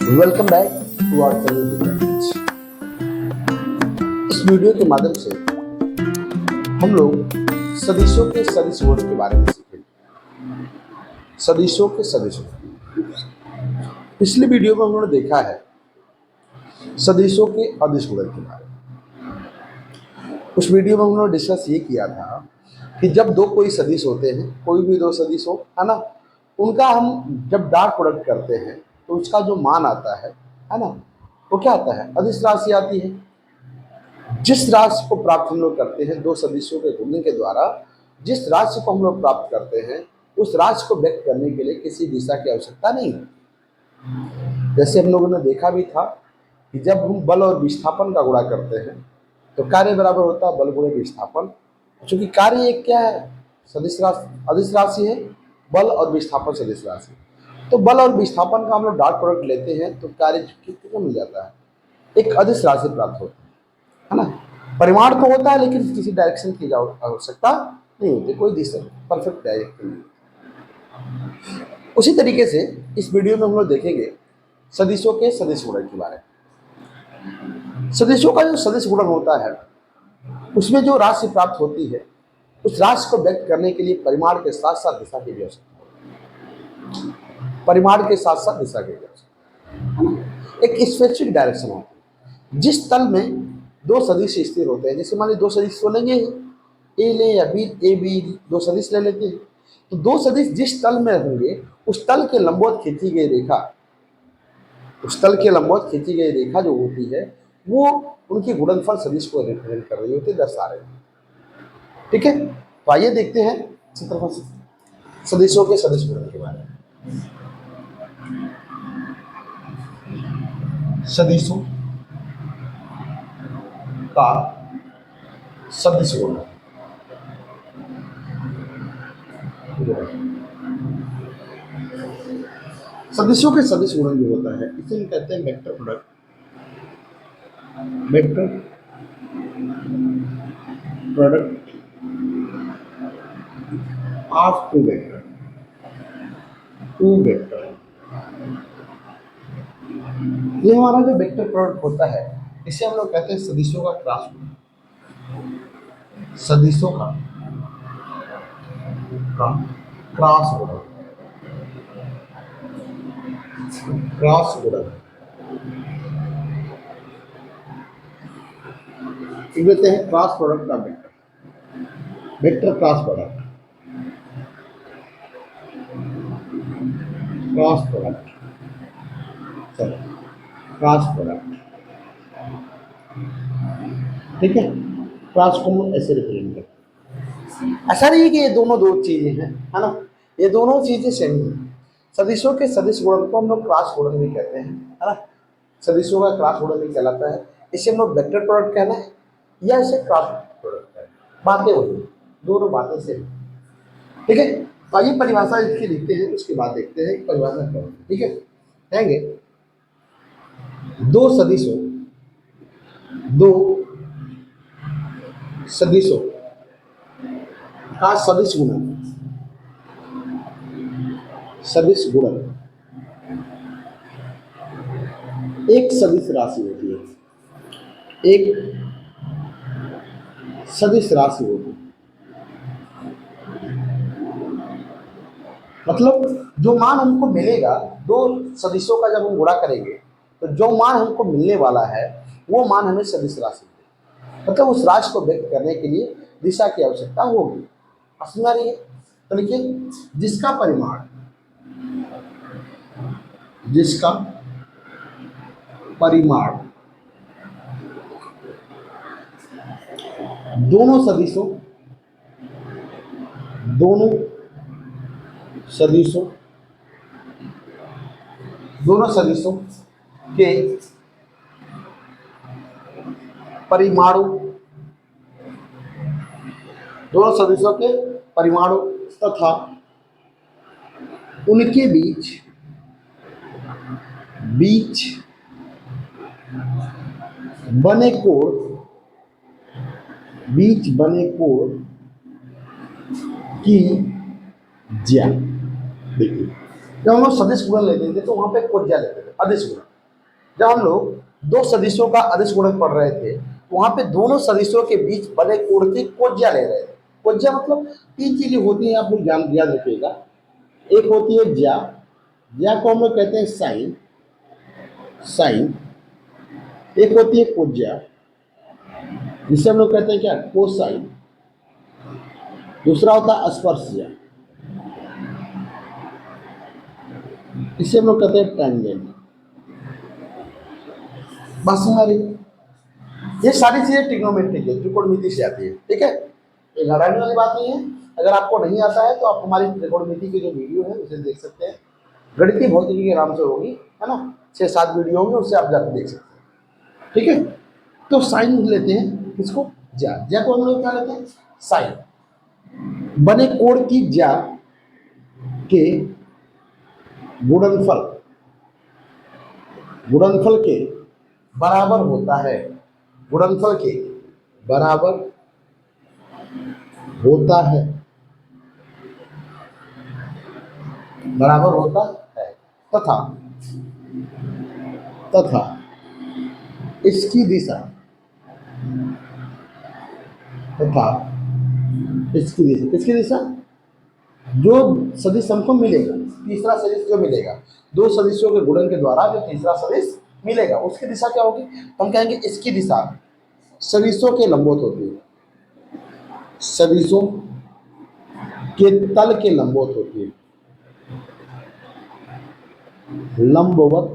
Welcome back to our channel. इस video के माध्यम से हम लोग सदिशों के सदिश गुण के बारे में सीखेंगे। सदिशों के सदिश गुण पिछली वीडियो में हम लोगों ने देखा है सदिशों के अदिश गुणन के बारे में। उस वीडियो में हम लोगों ने डिस्कस ये किया था कि जब दो कोई सदिश होते हैं, कोई भी दो सदिश हो, है ना, उनका हम जब डॉट प्रोडक्ट करते हैं तो उसका जो मान आता है ना, वो क्या आता है? अदिश राशि आती है। जिस राशि को प्राप्त हम लोग करते हैं दो सदिशों के गुणन के द्वारा, जिस राशि को हम लोग प्राप्त करते हैं उस राशि को व्यक्त करने के लिए किसी दिशा की आवश्यकता नहीं है। जैसे हम लोगों ने देखा भी था कि जब हम बल और विस्थापन का गुणा करते हैं तो कार्य बराबर होता है बल गुणे विस्थापन। चूंकि कार्य एक क्या है? सदिश राशि, अदिश राशि है। बल और विस्थापन सदिश राशि, तो बल और विस्थापन का हम लोग डॉट प्रोडक्ट लेते हैं तो कार्य कितना मिल जाता है? एक अदिश राशि प्राप्त होती है ना। परिमाण तो होता है लेकिन किसी डायरेक्शन की आवश्यकता नहीं होती, कोई दिशा परफेक्ट डायरेक्शन नहीं। उसी तरीके से इस वीडियो में हम लोग देखेंगे सदिशों के सदिश गुणन के बारे में। सदिशों का जो सदिश गुणन होता है उसमें जो राशि प्राप्त होती है उस राशि को व्यक्त करने के लिए परिमाण के साथ साथ दिशा की भी आवश्यकता होती है। परिमाण के साथ साथ दिशा की भी आवश्यकता, एक स्पेसिफिक डायरेक्शन होती है। जिस तल में दो सदिश स्थिर होते हैं, जैसे मान लीजिए दो सदिश तो लेंगे ए ले या बी, ए बी दो सदिश ले लेते हैं, तो दो सदिश जिस तल में होंगे उस तल के लंबवत खींची गई रेखा, उस तल के लंबवत खींची गई रेखा जो होती है वो उनकी गुणनफल सदिश को रिप्रेजेंट कर रही होती है, दर्शा रही है। ठीक है, तो आइए देखते हैं क्षेत्रफल सदिशों के सदिश गुणन के बारे में। सदिशों का सदिश गुणन, सदिशों के सदिश गुणन जो होता है इसे हम कहते हैं vector product. Vector product of two vector, two vector. ये हमारा जो वेक्टर प्रोडक्ट होता है इसे हम लोग कहते हैं सदिशों का क्रॉस प्रोडक्ट। सदिशों का क्रॉस प्रोडक्ट, क्रॉस प्रोडक्ट कहते हैं क्रॉस प्रोडक्ट का vector, vector cross product, cross product, चलो क्रॉस प्रोडक्ट। ठीक है, क्रॉस को हम ऐसे रिप्रेजेंट करते हैं। ऐसा नहीं है कि ये दोनों दो चीजें हैं, है ना, ये दोनों चीजें सेम है। सदिशों के सदिश गुणन को हम लोग क्रॉस गुणन भी कहते हैं, है ना। सदिशों का क्रॉस गुणन भी कहलाता है। इसे हम लोग वेक्टर प्रोडक्ट कहना है या इसे क्रॉस प्रोडक्ट है, बातें वही, दोनों बातें सेम। ठीक है, तो आइए परिभाषा इसकी लिखते हैं, उसके बाद देखते हैं परिभाषा क्या होती है। ठीक है, कहेंगे दो सदिशों, दो सदिशों का सदिश गुणन, सदिश गुणन एक सदिश राशि होती है, एक सदिश राशि होती है। मतलब जो मान हमको मिलेगा दो सदिशों का जब हम गुणा करेंगे तो जो मान हमको मिलने वाला है वो मान हमें सदिश राशि मिलेगी। मतलब उस राशि को व्यक्त करने के लिए दिशा की आवश्यकता होगी। समझ आ रही है? तो लिखिए जिसका परिमाण, जिसका परिमाण दोनों सदिशों, दोनों सदिशों, दोनों सदिशों के परिमाणु, दोनों सदिशों के परिमाणु तथा उनके बीच बीच बने कोण, बीच बने कोण की ज्या। देखिए जब हम लोग सदिश गुणन लेते थे तो वहां पे कोण ज्या लेते थे, अदिश गुणन। जब हम लोग दो सदिशों का अदिश गुणक पढ़ रहे थे, वहां पे दोनों सदिशों के बीच बने कोण की कोज्या ले रहे थे। कोज्या मतलब तीन चीजें होती हैं, आप लोग याद रखिएगा। एक होती है ज्या, ज्या को हम लोग कहते हैं साइन, साइन। एक होती है कोज्या, जिसे हम लोग कहते हैं क्या, कोसाइन। दूसरा होता है स्पर्शज्या, इसे हम लोग कहते हैं टेंजेंट। बस हमारी ये सारी चीजें ट्रिग्नोमेट्रिक है, त्रिकोणमिति से आती है। ठीक है, ये घबराने वाली बात नहीं है। अगर आपको नहीं आता है तो आप हमारी त्रिकोणमिति की जो वीडियो है उसे देख सकते हैं। गणितीय भौतिकी के नाम से होगी, है ना, 6-7 वीडियो होंगे, उससे आप जाकर देख सकते हैं। ठीक है, तो साइन लेते हैं किसको, ज्या। ज्या को हम लोग क्या लेते हैं, साइन। बने कोण की ज्या के गुणनफल, गुणनफल के बराबर होता है, गुणनफल के बराबर होता है, बराबर होता है, तथा तथा इसकी दिशा, तथा इसकी दिशा, किसकी दिशा, जो सदिश हमको मिलेगा, तीसरा सदिश जो मिलेगा, दो सदिशों के गुणन के द्वारा जो तीसरा सदिश मिलेगा उसकी दिशा क्या होगी, हम कहेंगे इसकी दिशा सदिशों के लंबवत होती है, सदिशों के तल के लंबवत होती है, लंबवत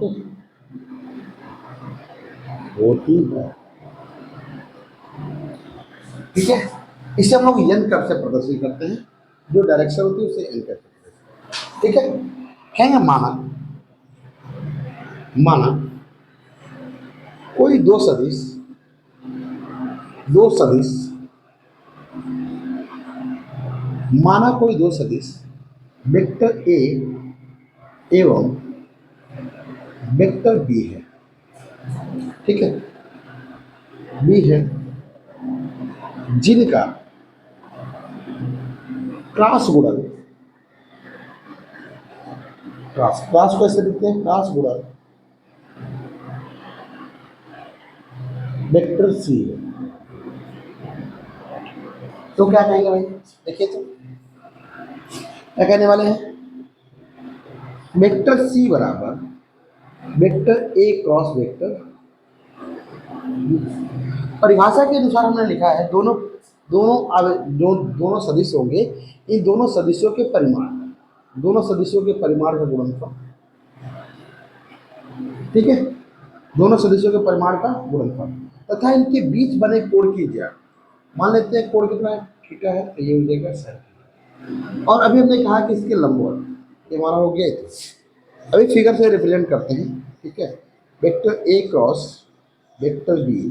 होती है। ठीक है, इसे हम लोग एन कर्व से प्रदर्शित करते हैं, जो डायरेक्शन होती है उसे एन कर्व करते हैं। ठीक है, कहेंगे माना, माना कोई दो सदिश, दो सदिश, माना कोई दो सदिश वेक्टर ए एवं वेक्टर बी है। ठीक है, बी है, जिनका क्रॉस गुणन, क्रॉस, क्रॉस को ऐसे लिखते हैं, क्रॉस गुणन वेक्टर सी है। तो क्या कहेंगे भाई, देखिए तो क्या कहने वाले हैं, वेक्टर सी बराबर वेक्टर ए क्रॉस वेक्टर। परिभाषा के अनुसार हमने लिखा है दोनों दोनों सदिश होंगे, इन दोनों सदिशों के परिमाण, दोनों सदिशों के परिमाण का गुणनफल। ठीक है, दोनों सदिशों के परिमाण का गुणनफल तथा इनके बीच बने कोण की ज्या। मान लेते हैं कोण कितना है, थीटा है, तो ये हो जाएगा sin। और अभी हमने कहा कि इसके लंबवत, ये हमारा हो गया। अभी फिगर से रिप्रेजेंट करते हैं। ठीक है, vector A cross vector B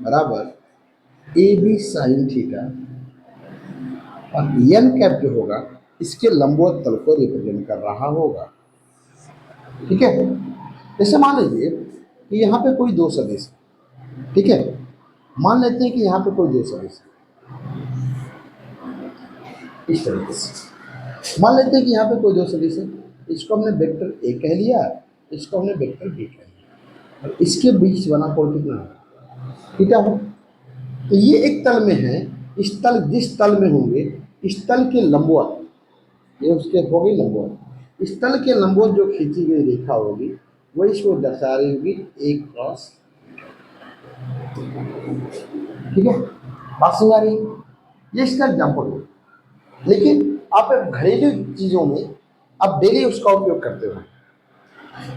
बराबर ए बी साइन थीटा, और एन कैप जो होगा इसके लंबवत तल को रिप्रेजेंट कर रहा होगा। ठीक है, जैसे मान लीजिए कि यहाँ पे कोई दो सदिश, ठीक है, मान लेते हैं कि यहाँ पे कोई दो सदिश इस तरीके से, मान लेते हैं कि यहाँ पे कोई दो सदिश है, इसको हमने वेक्टर ए कह लिया, इसको हमने वेक्टर बी कह लिया, और इसके बीच बना कोण कितना है, थीटा हो। तो ये एक तल में है, इस तल, जिस तल में होंगे इस तल के लंबवत, ये उसके हो गई लंबवत, इस तल के लंबवत जो खींची गई रेखा होगी वही इसको दर्शा रही होगी ए क्रॉस। ठीक है, बात समझ आ रही है, ये इसका एग्जाम्पल हो। लेकिन आप घरेलू चीज़ों में आप डेली उसका उपयोग करते हो।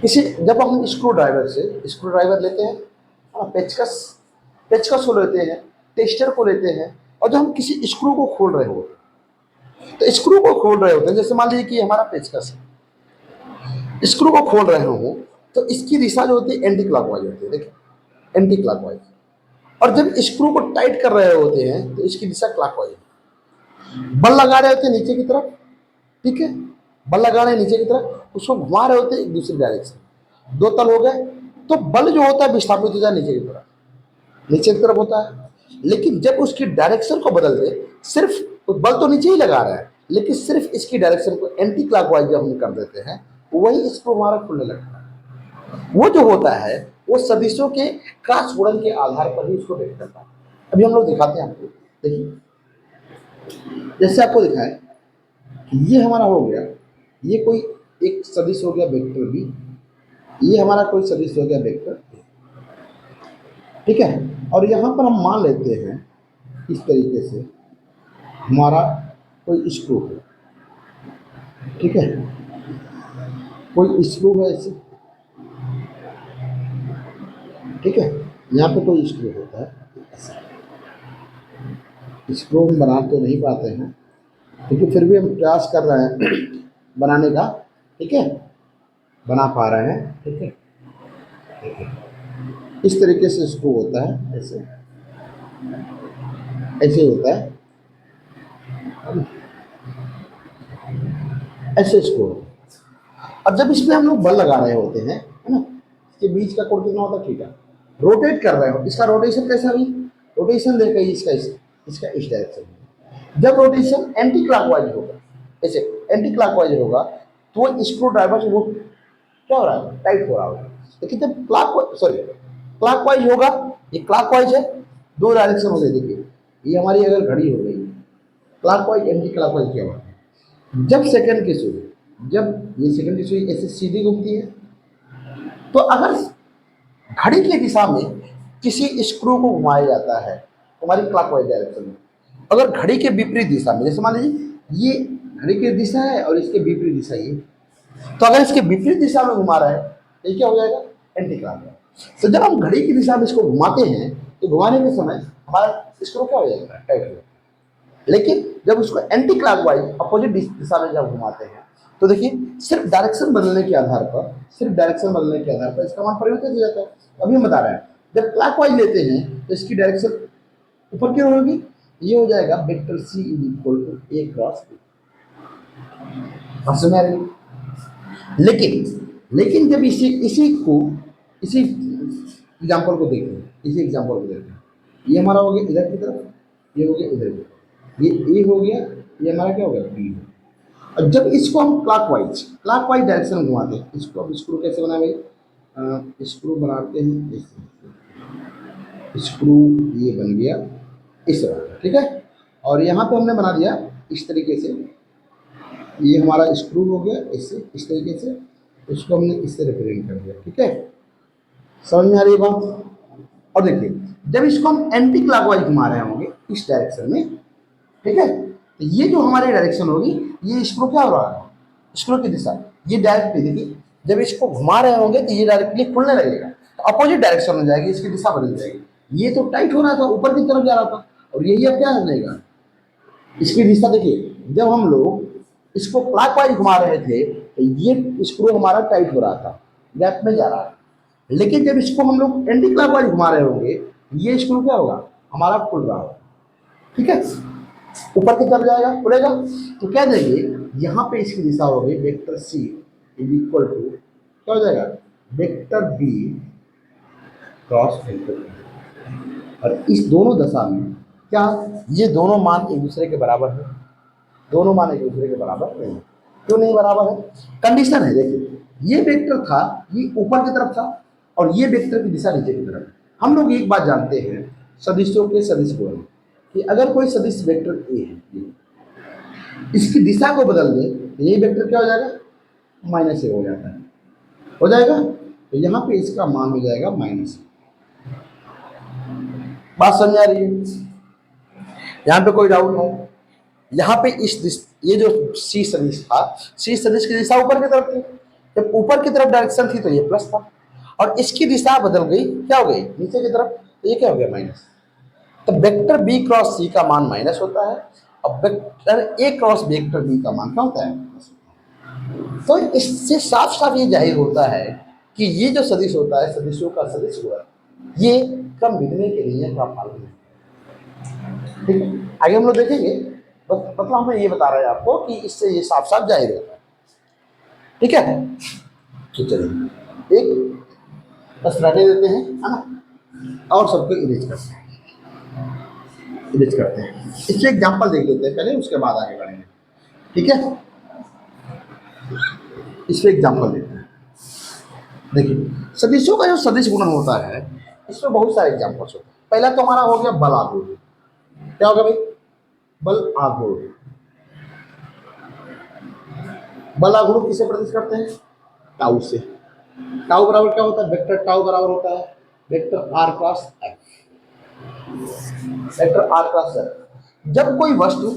इसे जब हम स्क्रू ड्राइवर से, स्क्रू ड्राइवर लेते हैं, पेचकस, पेचकस को लेते हैं, टेस्टर को लेते हैं, और जब हम किसी स्क्रू को खोल रहे होते हैं, तो स्क्रू को खोल रहे होते हैं, जैसे मान लीजिए कि हमारा पेचकस है, स्क्रू को खोल रहे हो तो इसकी दिशा जो होती है एंटी क्लॉकवाइज होती है। देखिए, एंटी क्लॉकवाइज, और जब स्क्रू को टाइट कर रहे होते हैं तो इसकी दिशा क्लॉकवाइज। बल लगा रहे होते हैं नीचे की तरफ, ठीक है, बल लगा रहे हैं नीचे की तरफ, उसको घुमा रहे होते हैं एक दूसरी डायरेक्शन, दो तल हो गए, तो बल जो होता है विस्थापित हो जाए नीचे की तरफ, नीचे की तरफ होता है। लेकिन जब उसकी डायरेक्शन को बदल दे, सिर्फ बल तो नीचे ही लगा रहा है, लेकिन सिर्फ इसकी डायरेक्शन को एंटी क्लॉकवाइज जब हम कर देते हैं, वही स्क्रू हमारा खुलने लगता है। वो जो होता है वो सदिशों के क्रॉस गुणन के आधार पर ही उसको व्यक्त करता है। अभी हम लोग दिखाते हैं आपको, देखिए जैसे आपको दिखाएं कि ये हमारा हो गया, ये कोई एक सदिश हो गया वेक्टर बी, ये हमारा कोई सदिश हो गया वेक्टर ए, ठीक है। और यहाँ पर हम मान लेते हैं इस तरीके से हमारा कोई स्क्रू है, ठीक है, कोई स्क्रू है ऐसे, ठीक है, यहाँ पे कोई स्क्रू होता है ऐसा। स्क्रू हम बना तो नहीं पाते हैं, क्योंकि फिर भी हम प्रयास कर रहे हैं बनाने का, ठीक है, बना पा रहे हैं, ठीक है, ठीक है। इस तरीके से स्क्रू होता है ऐसे, ऐसे होता है, ऐसे स्क्रू होता है। और जब इसमें हम लोग बल लगा रहे होते हैं, है ना, इसके बीच का कोण कितना होता है, ठीक है, रोटेट कर रहे हो, इसका रोटेशन कैसा भी, रोटेशन देखा इसका इसका इस डायरेक्शन में। जब रोटेशन एंटी क्लॉकवाइज होगा, ऐसे एंटी क्लॉकवाइज होगा, तो वो स्क्रू ड्राइवर वो क्या हो रहा है, टाइट हो रहा होगा। लेकिन जब क्लॉकवाइज होगा, ये क्लॉकवाइज है, दो डायरेक्शन हो गए, देखिए ये हमारी अगर घड़ी हो गई क्लॉकवाइज एंटी क्लॉकवाइज क्या होता है, जब सेकंड की सुई, जब ये सेकंड की सुई ऐसे सीधी घूमती है, तो अगर घड़ी की दिशा में किसी स्क्रू को घुमाया जाता है हमारी क्लॉकवाइज डायरेक्शन में, अगर घड़ी के विपरीत दिशा में, जैसे मान लीजिए ये घड़ी की दिशा है और इसके विपरीत दिशा ये, तो अगर इसके विपरीत दिशा में घुमा रहा है तो ये क्या हो जाएगा, एंटी क्लॉकवाइज। तो जब हम घड़ी की दिशा में इसको घुमाते हैं तो घुमाने के समय हमारा स्क्रू क्या हो जाएगा, टाइट हो जाएगा। लेकिन जब उसको एंटी क्लॉकवाइज अपोजिट दिशा में जब घुमाते हैं तो देखिए सिर्फ डायरेक्शन बदलने के आधार पर, सिर्फ डायरेक्शन बदलने के आधार पर इसका मान परिवर्तित हो जाता है। अभी हम बता रहे हैं जब क्लॉकवाइज लेते हैं तो इसकी डायरेक्शन ऊपर की ओर होगी, ये हो जाएगा vector C equal to A cross B. समझ में आ रही है? लेकिन जब इसी एग्जाम्पल को देखें, इसी एग्जाम्पल को देखें, ये हमारा हो गया इधर की तरफ, ये हो गया इधर की तरफ, ये ए हो गया, ये हमारा क्या हो गया बी हो। और जब इसको हम क्लॉकवाइज डायरेक्शन में घुमाते हैं, इसको अब स्क्रू कैसे बना भाई, स्क्रू बनाते हैं इस स्क्रू, ये बन गया इस तरह, ठीक है। और यहाँ पे हमने बना दिया इस तरीके से, ये हमारा स्क्रू हो गया इससे, इस तरीके से इसको हमने इससे रिप्रेजेंट कर दिया, ठीक है। समझ में आ रही बात? और देखिए जब इसको हम एंटी क्लॉकवाइज घुमा रहे होंगे इस डायरेक्शन में, ठीक है, तो ये जो हमारी डायरेक्शन होगी, ये स्क्रू क्या हो रहा है, स्क्रू की दिशा, ये डायरेक्टली देखिए जब इसको घुमा रहे होंगे तो ये डायरेक्टली खुलने लगेगा, तो अपोजिट डायरेक्शन में जाएगी, इसकी दिशा बदल जाएगी। ये तो टाइट हो रहा था, ऊपर की तरफ जा रहा था, और यही अब क्या हो जाएगा, इसकी दिशा देखिए, जब हम लोग इसको क्लॉकवाइज घुमा रहे थे तो ये स्क्रू हमारा टाइट हो रहा था, गैप में जा रहा है। लेकिन जब इसको हम लोग एंटी क्लॉकवाइज घुमा रहे होंगे, ये स्क्रू क्या होगा, हमारा खुल रहा होगा, ठीक है, ऊपर की तरफ जाएगा, खुलेगा। तो क्या देंगे, यहाँ पे इसकी दिशा हो गई वेक्टर सी इक्वल टू क्या हो जाएगा, vector B cross vector B. और इस दोनों दशा में क्या, ये दोनों मान एक दूसरे के बराबर है, दोनों मान एक दूसरे के बराबर नहीं। क्यों नहीं बराबर है, कंडीशन है, देखिए ये वेक्टर था, ये ऊपर की तरफ था, और ये वेक्टर की दिशा नीचे की तरफ। हम लोग एक बात जानते हैं सदिशों के सदिश गुणन, कि अगर कोई सदिश वेक्टर ए है, इसकी दिशा को बदल दे तो ये वेक्टर क्या हो जाएगा, -a हो जाता है, हो जाएगा। तो यहाँ पे इसका मान हो जाएगा -a। बात समझ आ रही है? यहाँ पे कोई डाउट हो? यहाँ पे ये जो सी सदिश था, सी सदिश की दिशा ऊपर की तरफ थी, जब ऊपर की तरफ डायरेक्शन थी तो ये प्लस था, और इसकी दिशा बदल गई, क्या हो गई, नीचे की तरफ, तो ये क्या हो गया, माइनस। तो वेक्टर बी क्रॉस सी का मान माइनस होता है, और vector A cross vector B का मान क्या होता है। तो इससे साफ साफ ये जाहिर होता है कि ये जो सदिश होता है, सदिशों का सदिश गुणन, ये क्रम बिगड़ने के नियम का पालन है, ठीक है। आगे हम लोग देखेंगे, बस मतलब हमें ये बता रहे हैं आपको कि इससे ये साफ साफ जाहिर होता है, ठीक है। तो चलिए एक बस रहने देते हैं, है ना, और सबको इरेज करते हैं, इससे एग्जाम्पल देख लेते हैं पहले, उसके बाद आगे बढ़ेंगे, ठीक है। इस पे एग्जाम्पल देखते हैं, देखिए सदिशों का जो सदिश गुणन होता है इसमें बहुत सारे एग्जाम्पल्स होते हैं। पहला तो हमारा हो गया बल आघूर्ण। क्या होगा भाई? बल आघूर्ण। बल आघूर्ण किसे प्रदर्शित करते हैं? टाउ से। टाउ बराबर क्या होता है? वेक्टर टाउ बराबर होता है vector R cross F. Vector R cross F. जब कोई वस्तु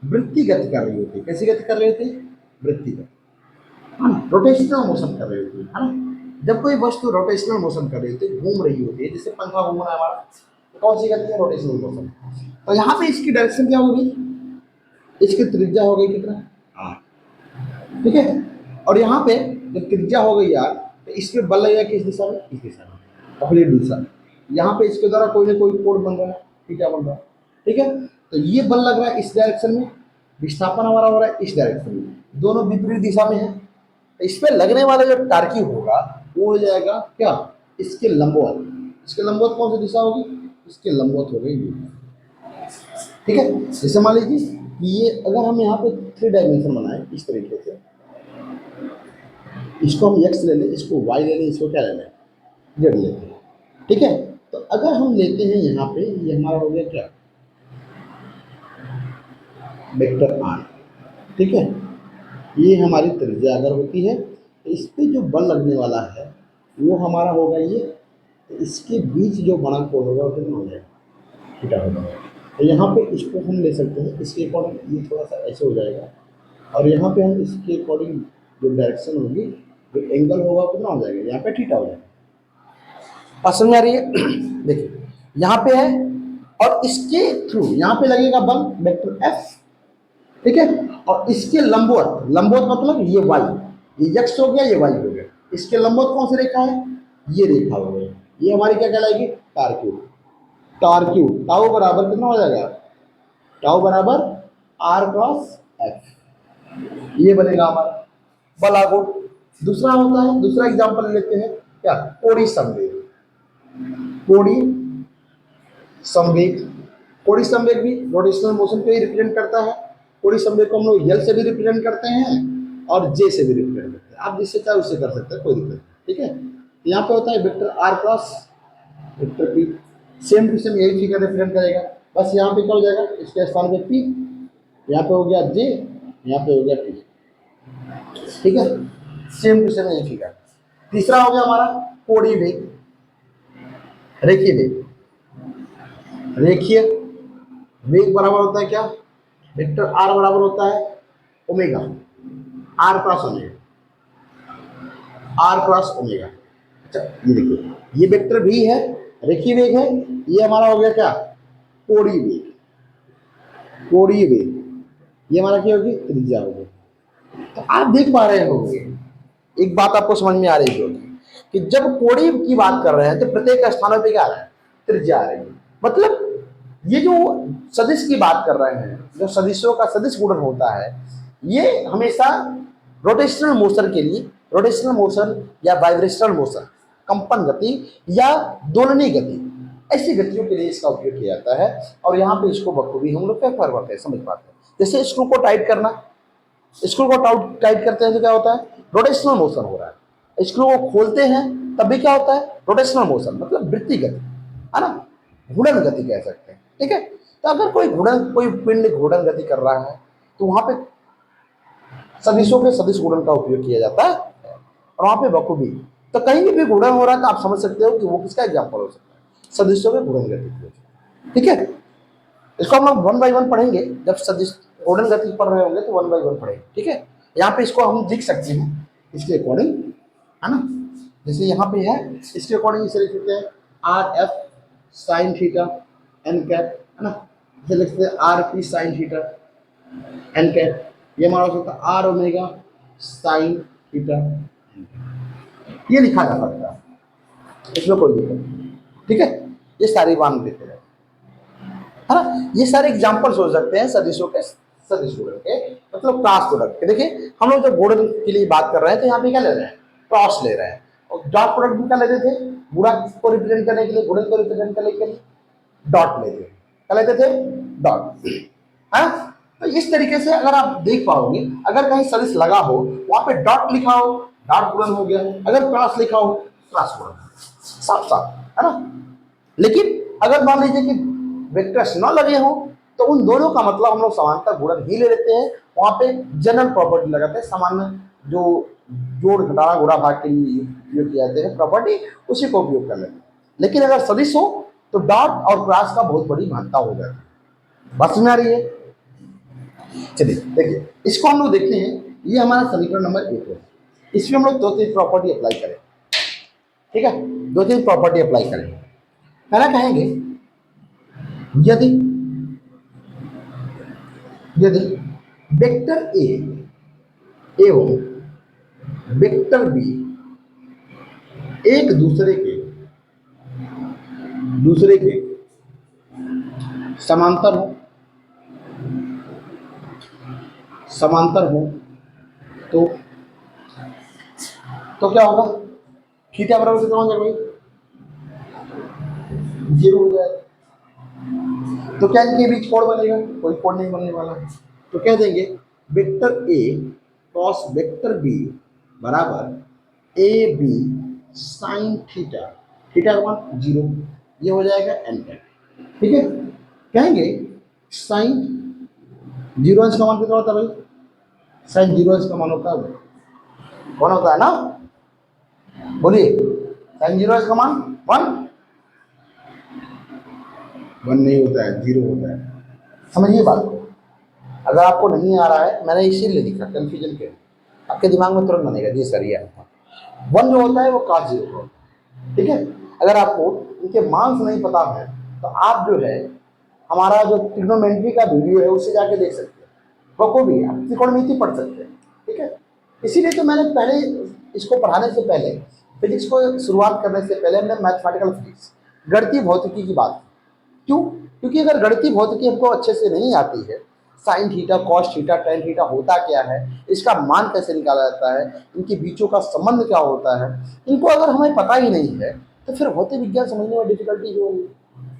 वृत्तीय गति कर रही होती है, कैसी गति कर रही होती है? वृत्तीय गति, रोटेशनल मोशन कर रही होती है ना। जब कोई वस्तु रोटेशनल मोशन कर रही होती है, घूम रही होती है, जैसे पंखा घूम रहा है हमारा, तो कौन सी गति है? Rotational motion. तो यहाँ पे इसकी डायरेक्शन क्या होगी? इसकी त्रिज्या हो गई कितना? आर। ठीक है। और यहाँ पे जब त्रिज्या हो गई आर, तो इसमें बल लगेगा किस दिशा में? इस दिशा में, अपोजिट दिशा में। यहाँ पे इसके द्वारा कोई ना कोई कोण बन रहा है, थीटा बन रहा है। ठीक है। तो ये बल लग रहा है इस डायरेक्शन में, विस्थापन हमारा हो रहा है इस डायरेक्शन में, दोनों विपरीत दिशा में है। तो इस पे लगने वाला जो टार्की होगा वो हो जाएगा क्या? इसके लंबवत। इसके लंबवत कौन सी दिशा होगी? इसके लंबवत हो गई ये। ठीक है। जैसे मान लीजिए कि ये अगर हम यहाँ पे 3 डायमेंशन बनाए इस तरीके से, इसको हम एक्स ले लें, इसको वाई ले लें, इसको क्या ले लें? जेड लेते हैं। ठीक है। तो अगर हम लेते हैं यहाँ पे, ये हमारा हो गया क्या? Vector R. ठीक है। ये हमारी त्रिज्या अगर होती है तो इस पे जो बल लगने वाला है वो हमारा होगा ये। तो इसके बीच जो बड़ा कोण होगा वो कितना हो जाएगा? थीटा होगा। तो यहाँ पे इसको हम ले सकते हैं, इसके अकॉर्डिंग ये थोड़ा सा ऐसे हो जाएगा, और यहाँ पे हम इसके अकॉर्डिंग जो डायरेक्शन होगी, जो एंगल होगा कितना हो जाएगा? यहाँ पे थीटा हो जाएगा। बात समझ आ रही है? देखिए यहाँ पे है, और इसके थ्रू यहाँ पे लगेगा बल वेक्टर एफ। ठीक है। और इसके लंबवत, लंबवत मतलब ये वाई, ये एक्स हो गया, ये वाई हो गया। इसके लंबवत कौन सी रेखा है? ये रेखा हो गई। ये हमारी क्या कहलाएगी? टार्क्यू। टार्क्यू टाउ बराबर कितना हो जाएगा? टाउ बराबर आर क्रॉस एफ। ये बनेगा हमारा बल आघूर्ण। दूसरा होता है, दूसरा एग्जांपल लेते हैं क्या? कोणीय संवेग। कोणीय संवेग, कोणीय संवेग भी रोटेशनल मोशन को ही रिप्रेजेंट करता है। कोणीय संवेग को हम लोग एल से भी रिप्रेजेंट करते हैं और जे से भी रिप्रेजेंट करते हैं। आप जिससे चाहे उससे कर सकते हैं, कोई दिक्कत नहीं। ठीक है। यहाँ पे होता है vector R cross vector P. Same to same यही फिगर रिप्रेजेंट करेगा, बस यहाँ पे क्या हो जाएगा? इसके स्थान पे पी, यहाँ पे हो गया जे, यहाँ पे हो गया पी। ठीक है। सेम टू सेम यही फिगर। तीसरा हो गया हमारा कोणीय वेग, रेखीय वेग। रेखीय वेग बराबर होता है क्या? वेक्टर आर बराबर होता है omega, R cross omega, R cross omega. अच्छा ये देखिए, ये वेक्टर भी है, रेखीय वेग है। ये हमारा हो गया क्या? कोणीय वेग। कोणीय वेग ये हमारा क्या होगी? त्रिज्या होगी। तो आप देख पा रहे होंगे, एक बात आपको समझ में आ रही होगी कि जब कोणीय की बात कर रहे हैं तो प्रत्येक स्थानों पे क्या आ रहा है? त्रिज्या आ रही है। मतलब ये जो सदिश की बात कर रहे हैं, जो सदिशों का सदिश गुणन होता है, ये हमेशा रोटेशनल मोशन के लिए, रोटेशनल मोशन या वाइब्रेशनल मोशन, कंपन गति या दोलनी गति, ऐसी गतियों के लिए इसका उपयोग किया जाता है। और यहाँ पे इसको बखूबी हम लोग क्या कर पाते हैं, समझ पाते हैं। जैसे स्क्रू को टाइट करना, स्क्रू को टाइट करते हैं तो क्या होता है? रोटेशनल मोशन हो रहा है। स्क्रू को खोलते हैं तब भी क्या होता है? रोटेशनल मोशन, मतलब वृत्तीय गति, है ना, घूर्णन गति कह सकते हैं। ठीक है। तो अगर कोई पिंड घूर्णन गति कर रहा है तो वहां पे सदिशों के सदिश गुणन का उपयोग किया जाता है, और वहां पे बखूबी। तो कहीं भी घूर्णन हो रहा है तो आप समझ सकते हो कि वो किसका एग्जाम्पल हो सकता है? सदिशों के घूर्णन गति। ठीक है। इसको हम लोग 1 बाय 1 पढ़ेंगे, जब सदिश घूर्णन गति पढ़ रहे होंगे तो 1 बाय 1 पढ़ेंगे। ठीक है। यहाँ पे इसको हम लिख सकते हैं इसके अकॉर्डिंग, है ना। जैसे यहाँ पे है, इसके अकॉर्डिंग इसे लिख सकते हैं R F sine theta N cap, है ना। इसे लिख सकते हैं R P sine theta N cap. ये हमारा हो सकता है आर ओमेगा साइन थीटा, ये लिखा जा सकता है, इसमें कोई दिक्कत नहीं। ठीक है। ये सारी मान देते हैं, है ना। ये सारे एग्जाम्पल्स हो सकते हैं सदिशों के सदिश गुणन के, मतलब क्रॉस प्रोडक्ट के। देखिए हम लोग जब गुणन के लिए बात कर रहे हैं तो यहाँ पे क्या ले रहे हैं? क्रॉस ले रहे हैं। और डॉट प्रोडक्ट भी क्या लेते थे? गुणा को रिप्रेजेंट करने के लिए, गुणन को रिप्रेजेंट करने के लिए डॉट लेते थे। क्या लेते थे? डॉट, है। तो इस तरीके से अगर आप देख पाओगे, अगर कहीं सदिश लगा हो वहां पे डॉट लिखा हो, डॉट गुणन हो गया। अगर क्रॉस लिखा हो क्रॉस गुणन, साफ साफ है ना। लेकिन अगर मान लीजिए कि वेक्टर्स न लगे हो तो उन दोनों का मतलब हम लोग समांतर गुणन ही ले लेते हैं, वहां पे जनरल प्रॉपर्टी लगाते हैं, सामान्य जो जोड़ घटाना गुणा भाग के लिए उपयोग किया जाते हैं प्रॉपर्टी, उसी को उपयोग कर लेते हैं। लेकिन अगर सदिश हो तो डॉट और क्रॉस का बहुत बड़ी महत्ता हो जाती है। बात समझ आ रही है? चलिए देखिए, इसको हम लोग देखते हैं। ये हमारा समीकरण नंबर 1 है। इसमें हम लोग 2-3 प्रॉपर्टी अप्लाई करें, ठीक है, 2-3 प्रॉपर्टी अप्लाई करें। पहला कहेंगे यदि यदि वेक्टर ए एवं वेक्टर बी एक दूसरे के समांतर हो तो क्या होगा? थीटा बराबर कितना हो जाएगा भाई? 0 हो जाएगा। तो क्या इनके बीच कोण बनेगा? कोई कोण नहीं बनने वाला। तो कह देंगे vector A cross vector B बराबर A B sine theta, theta का मान 0, ये हो जाएगा एन कैप, ठीक है। कहेंगे साइन 0 अंश का मान कितना होता है भाई? साइन 0 अंश का मान होता है 1 होता है ना, बोलिए। साइन 0 अंश का मान 1 नहीं होता है, 0 होता है। समझिए बात को। अगर आपको नहीं आ रहा है, मैंने इसीलिए लिखा कंफ्यूजन के, आपके दिमाग में तुरंत बनेगा जी सर ये 1 जो होता है वो cos 0 होता है, ठीक है। अगर आपको इनके मान से नहीं पता है तो आप जो है हमारा जो ट्रिग्नोमेट्री का वीडियो है उससे जाके देख सकते हैं, वो को भी आप त्रिकोणमिति पढ़ सकते हैं, ठीक है। इसीलिए तो मैंने पहले इसको पढ़ाने से पहले, फिजिक्स को शुरुआत करने से पहले हमने मैथमेटिकल फिजिक्स, गणितीय भौतिकी की बात की। क्यों? क्योंकि अगर गणितीय भौतिकी हमको अच्छे से नहीं आती है, sine theta cos theta tan theta होता क्या है, इसका मान कैसे निकाला जाता है, इनके बीचों का संबंध क्या होता है, इनको अगर हमें पता ही नहीं है तो फिर भौतिक विज्ञान समझने में डिफिकल्टी होगी।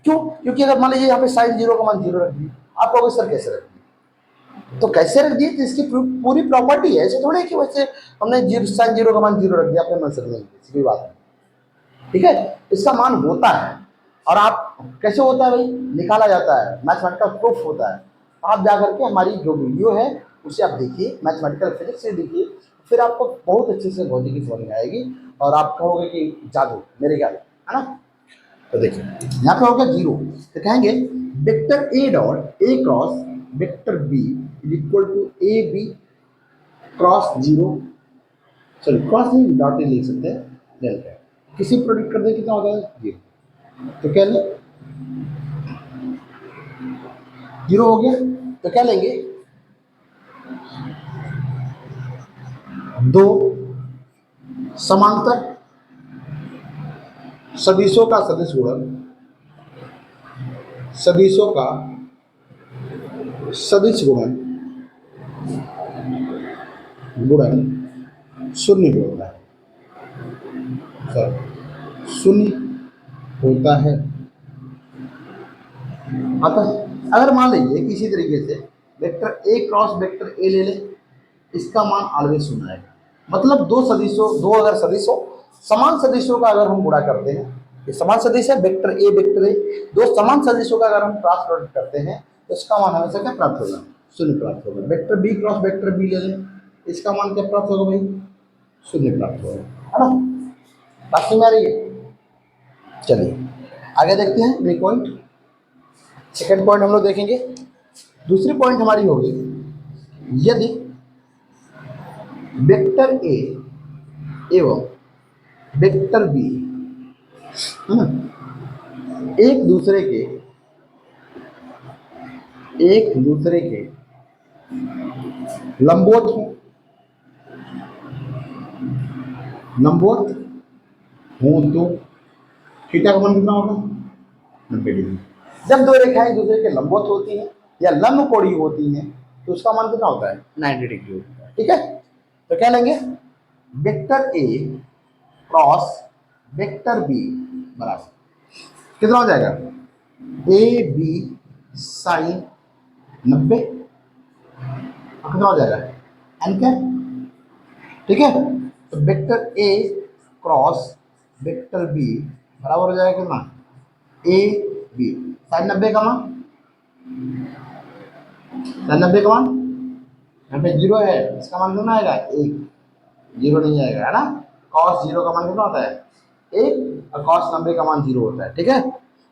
क्यों? क्योंकि अगर मान लीजिए यहाँ पे साइन 0 का मान 0 रख दिए, आप कहोगे सर कैसे रख दिए? तो कैसे रख दिए? तो इसकी पूरी प्रॉपर्टी है, ऐसे थोड़े कि वैसे हमने साइन 0 का मान 0 रख दिया अपने मन से, नहीं, ऐसी बात नहीं, ठीक है। इसका मान होता है। और आप कैसे होता है भाई? निकाला जाता है, मैथमेटिकल प्रूफ होता है। आप जाकर के हमारी जो वीडियो है उसे आप देखिए, मैथमेटिकल फिजिक्स से देखिए, फिर आपको बहुत अच्छे से भौतिकी समझ में आएगी और आप कहोगे कि जादू मेरे क्या है ना। तो देखिए यहाँ पे हो गया 0, तो कहेंगे vector A dot A cross vector B is equal to A B cross 0, sorry cross नहीं, डॉट लिख सकते हैं, डेल्टा किसी प्रोडक्ट कर दे कितना होता है 0। तो क्या लें? 0 हो गया। तो क्या लेंगे? 2 समांतर सदिशों का सदिश गुणन, सदिशों का सदिश गुणन शून्य होता है, सर शून्य होता है। अगर मान लीजिए किसी तरीके से वेक्टर ए क्रॉस वेक्टर ए ले लें, इसका मान ऑलवेज शून्य है। मतलब दो अगर सदिश हो, समान सदिशों का अगर हम गुणा करते हैं, ये समान सदिश है वेक्टर ए, दो समान सदिशों का अगर हम क्रॉस प्रोडक्ट करते हैं तो इसका मान हमेशा क्या प्राप्त होगा? शून्य प्राप्त होगा। Vector B cross vector B ले लें, इसका मान क्या प्राप्त होगा भाई? शून्य प्राप्त होगा, है ना। बात समझ में आ रही है? चलिए आगे देखते हैं अगले पॉइंट। सेकेंड पॉइंट हम लोग देखेंगे। दूसरी पॉइंट हमारी होगी यदि वेक्टर ए एवं वेक्टर बी एक दूसरे के लंबवत हो तो थीटा का मान कितना होगा? 90 डिग्री। जब दो रेखाएं एक दूसरे के लंबवत होती हैं या लंब कोणीय होती हैं तो उसका मान कितना होता है? 90 डिग्री होता है, ठीक है। तो क्या लेंगे? Vector A cross vector B बराबर कितना हो जाएगा? ए बी साइन 90 कितना हो जाएगा? एन कैप, ठीक है। तो vector A cross vector B बराबर हो जाएगा कितना, ए बी। साइन 90 का मान, साइन 90 का मान यहाँ पे 0 है, इसका मान कितना आएगा 1, 0 नहीं आएगा है ना। कॉस 0 का मान कितना होता है 1 और कॉस 90 का मान 0 होता है, ठीक है।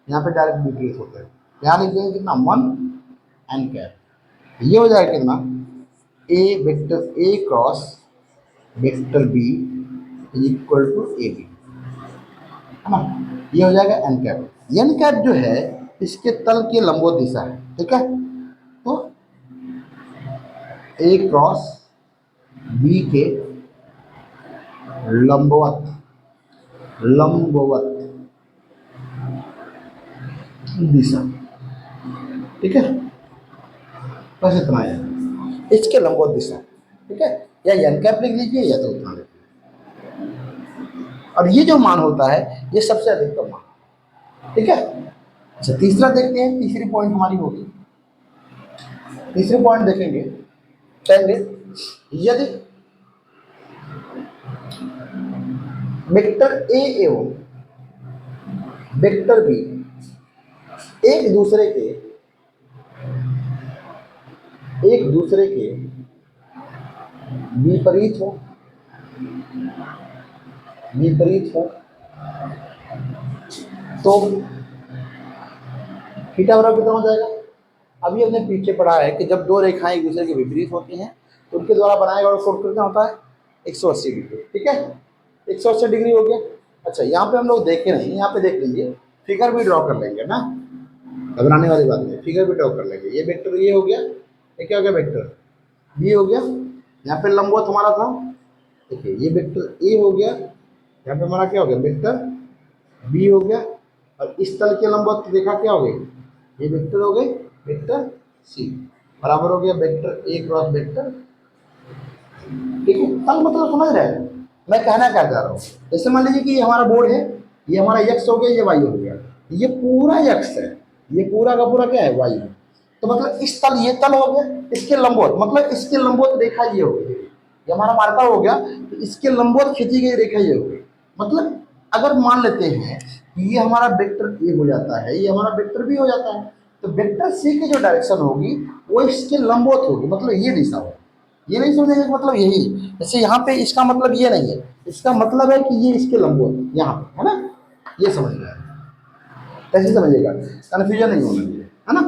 यहाँ पे डायरेक्ट विपरीत होता है। यहाँ लिख देंगे कितना 1 एन कैप, ये हो जाएगा कितना A vector A cross vector B equal to A B, है ना। ये हो जाएगा एन कैप। एन कैप जो है इसके तल के लंबवत दिशा है, ठीक है। तो ए क्रॉस बी के लंबवत लंबवत दिशा, ठीक है। बस इतना है, इसके लंबवत दिशा, ठीक है। या एन कैप लिख लीजिए या तो उतना लिख लीजिए। और ये जो मान होता है ये सबसे अधिकतम मान, ठीक है। अच्छा तीसरा देखते हैं, तीसरी पॉइंट हमारी होगी। तीसरी पॉइंट देखेंगे, कहेंगे यदि वेक्टर ए एवं वेक्टर बी एक दूसरे के विपरीत हो तो थीटा बराबर कितना हो जाएगा। अभी हमने पीछे पढ़ा है कि जब दो रेखाएं एक दूसरे के विपरीत होती हैं तो उनके द्वारा बनाया गया कोण कितना होता है 180 डिग्री, ठीक है। 180 डिग्री हो गया। अच्छा यहाँ पे हम लोग देखे नहीं, यहाँ पे देख लीजिए, फिगर भी ड्रॉ कर लेंगे ना, घबराने वाली बात नहीं, फिगर भी ड्रॉ कर लेंगे। ये वेक्टर ये हो गया, ये क्या हो गया वेक्टर बी हो गया। यहाँ पे लंबवत हमारा था, देखिए ये वेक्टर ए हो गया, यहाँ पे हमारा क्या हो गया वेक्टर बी हो गया। और इस तल के लंबवत रेखा क्या हो गई, ये वेक्टर हो गई वेक्टर सी, बराबर हो गया वेक्टर ए क्रॉस वेक्टर, ठीक है। तल मतलब समझ रहे हैं मैं कहना क्या चाह रहा हूँ। जैसे मान लीजिए कि ये हमारा बोर्ड है, ये हमारा एक्स हो गया, ये वाई हो गया, ये पूरा एक्स है, ये पूरा का पूरा क्या है वाई है। तो मतलब इस तल ये तल हो गया, इसके लंबवत मतलब इसके लंबवत रेखा ये हो गई, ये हमारा मार्कर हो गया, तो इसके लंबवत खींची गई रेखा ये हो गई। मतलब अगर मान लेते हैं कि ये हमारा वेक्टर ए हो जाता है, ये हमारा वेक्टर बी हो जाता है, तो वेक्टर सी की जो डायरेक्शन होगी वो इसके लंबवत होगी, मतलब ये दिशा होगी। ये नहीं समझेंगे मतलब यही, जैसे यहाँ पे इसका मतलब ये नहीं है, इसका मतलब है कि ये इसके लंबवत यहाँ पे है ना, ये समझ में आया, कैसे समझिएगा, कन्फ्यूजन नहीं होना चाहिए, है ना।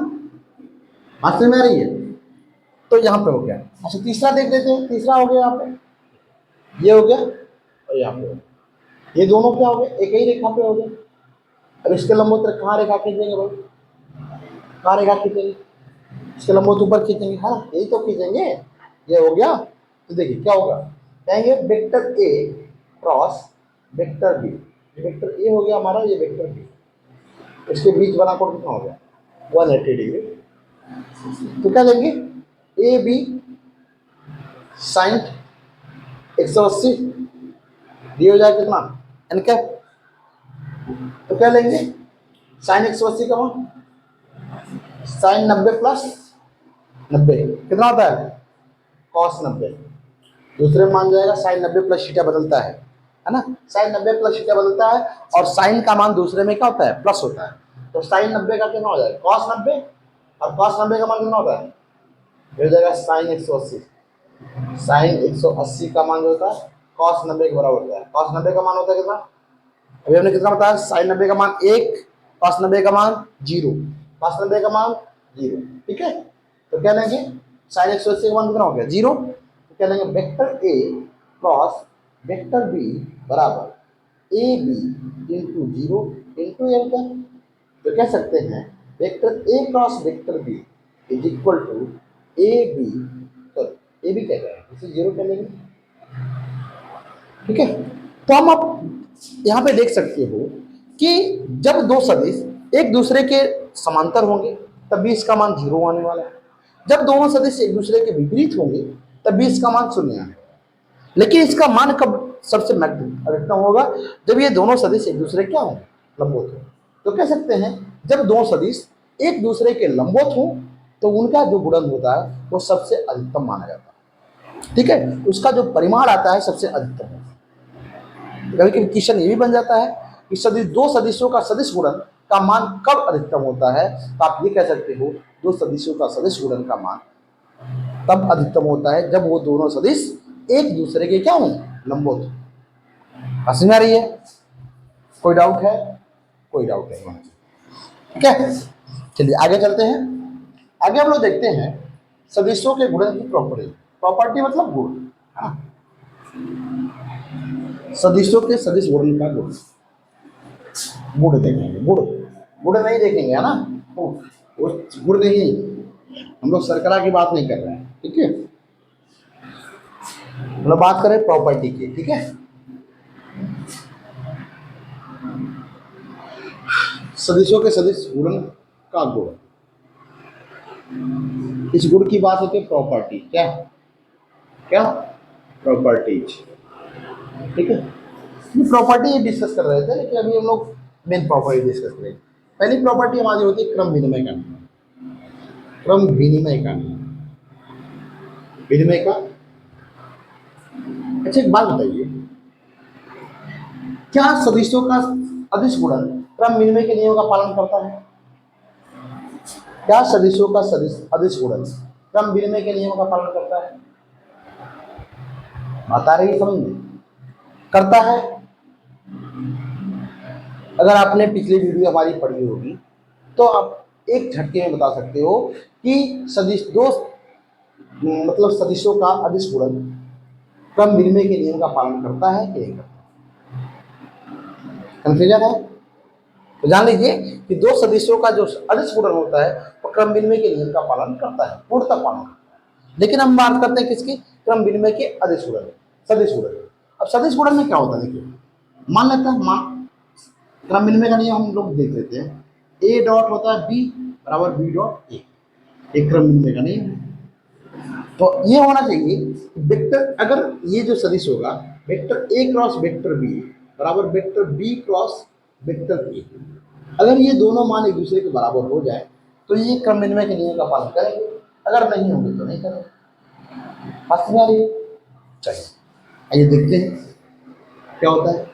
बात समझ में आ रही है। तो यहाँ पे हो गया। अच्छा तीसरा देख लेते हैं, तीसरा हो गया यहाँ पे, ये हो गया और यहाँ पे हो गया, ये दोनों क्या हो गए एक ही रेखा पे हो गए। अब इसके लंबवत कहाँ रेखा खींचेंगे भाई, कहाँ रेखा खींचेंगे, इसके लंबवत ऊपर खींचेंगे, हाँ यही तो खींचेंगे। ये हो गया, तो देखिए क्या होगा, कहेंगे vector A cross vector B, vector A हो गया हमारा, ये वेक्टर बी, इसके बीच बना कोण कितना हो गया 180 डिग्री। तो क्या लेंगे ए बी साइन 180, ये हो जाएगा कितना एन कैप। तो क्या लेंगे साइन 180 का मान साइन 90 प्लस 90 कितना होता है कॉस 90, दूसरे में मान जाएगा साइन 90 प्लस थीटा बदलता है ना, साइन 90 प्लस थीटा बदलता है और साइन का मान दूसरे में क्या होता है प्लस होता है। तो साइन 90 का कितना हो जाएगा कॉस 90 और कॉस 90 का मान कितना होता है, हो जाएगा साइन 180, साइन 180 का मान जो होता है कॉस 90 के बराबर होता है। कॉस 90 का मान होता है कितना, अभी हमने कितना बताया साइन 90 का मान 1, कॉस 90 का मान 0, कॉस 90 का मान 0, ठीक है। तो क्या लेंगे साइन 180 का मान कितना हो गया 0, तो क्या लेंगे vector A cross vector B बराबर A B into 0 into L का। तो कह सकते हैं vector A cross vector B is equal to A B, sorry A B कह रहे हैं इसे 0 कर लेंगे, ठीक है। तो हम अब यहाँ पे देख सकते हो कि जब दो सदिश एक दूसरे के समांतर होंगे तब भी इसका मान 0 आने वाला है, जब दोनों सदिश एक दूसरे के विपरीत होंगे तब भी इसका मान 0 आने वाला है। लेकिन इसका मान कब सबसे अधिकतम होगा, जब ये दोनों सदिश एक दूसरे क्या होंगे लंबवत हो। तो कह सकते हैं जब दो सदिश एक दूसरे के लंबवत हो तो उनका जो गुणन होता है वो सबसे अधिकतम माना जाता है, ठीक है। उसका जो परिमाण आता है सबसे अधिकतम है। कभी कभी क्वेश्चन ये भी बन जाता है कि सदिश दो सदिशों का सदिश गुणन का मान कब अधिकतम होता है। तो आप ये कह सकते हो दो सदिशों का सदिश गुणन का मान तब अधिकतम होता है जब वो दोनों सदिश एक दूसरे के क्या हों, लंबवत हो। समझ आ रही है? कोई डाउट है? कोई डाउट नहीं है। ठीक है, चलिए आगे चलते हैं। आगे हम लोग देखते हैं सदिशों के गुणन की प्रॉपर्टी। प्रॉपर्टी मतलब गुण, है ना? सदिशों के सदिश गुणन का गुण, गुण देखेंगे। गुण गुण नहीं देखेंगे, है ना? वो गुण नहीं, हम लोग शर्करा की बात नहीं कर रहे हैं। ठीक है, हम लोग बात करें प्रॉपर्टी की। ठीक है, सदिशों के सदिश गुणन का गुण, इस गुण की बात होती है प्रॉपर्टी। क्या क्या? प्रॉपर्टीज। ठीक है, ये प्रॉपर्टी डिस्कस कर रहे थे, लेकिन अभी हम लोग मेन प्रॉपर्टी डिस्कस करेंगे। पहली प्रॉपर्टी हमारी होती है क्रम विनिमय का नियम। क्रम विनिमय का नियम, विनिमय का। अच्छा एक बात बताइए, क्या सदिशों का अदिश गुणन क्रम विनिमय के नियम का पालन करता है? क्या सदिशों का सदिश अदिश गुणन क्रम विनिमय के नियम का पालन करता है? बता रही समझ में? करता है। अगर आपने पिछली वीडियो हमारी पढ़ी होगी तो आप एक झटके में बता सकते हो कि सदिश दो मतलब सदिशों का अदिश गुणन क्रम विनिमय के नियम का पालन करता है कि नहीं करता। कंफ्यूजन है तो जान लीजिए कि दो सदिशों का जो अदिश गुणन होता है वो क्रम विनिमय के नियम का पालन करता है, पूर्णतः पालन करता है। लेकिन हम बात करते हैं किसकी? क्रम विनिमय के अदिश गुणन, सदिश गुणन। अब सदिश गुणन में क्या होता है, देखिए मान लेते हैं, मान क्रम विनिमय का नियम हम लोग देख लेते हैं। ए डॉट होता है बी बराबर बी डॉट ए, एक क्रम विनिमय का नियम है। तो ये होना चाहिए वेक्टर, अगर ये जो सदिश होगा vector A cross vector B बराबर vector B cross vector A, अगर ये दोनों मान एक दूसरे के बराबर हो जाए तो ये क्रम विनिमय के नियम का पालन करेंगे, अगर नहीं होंगे तो नहीं करेंगे। बात समझ आ रही है? चलिए आइए देखते हैं क्या होता है।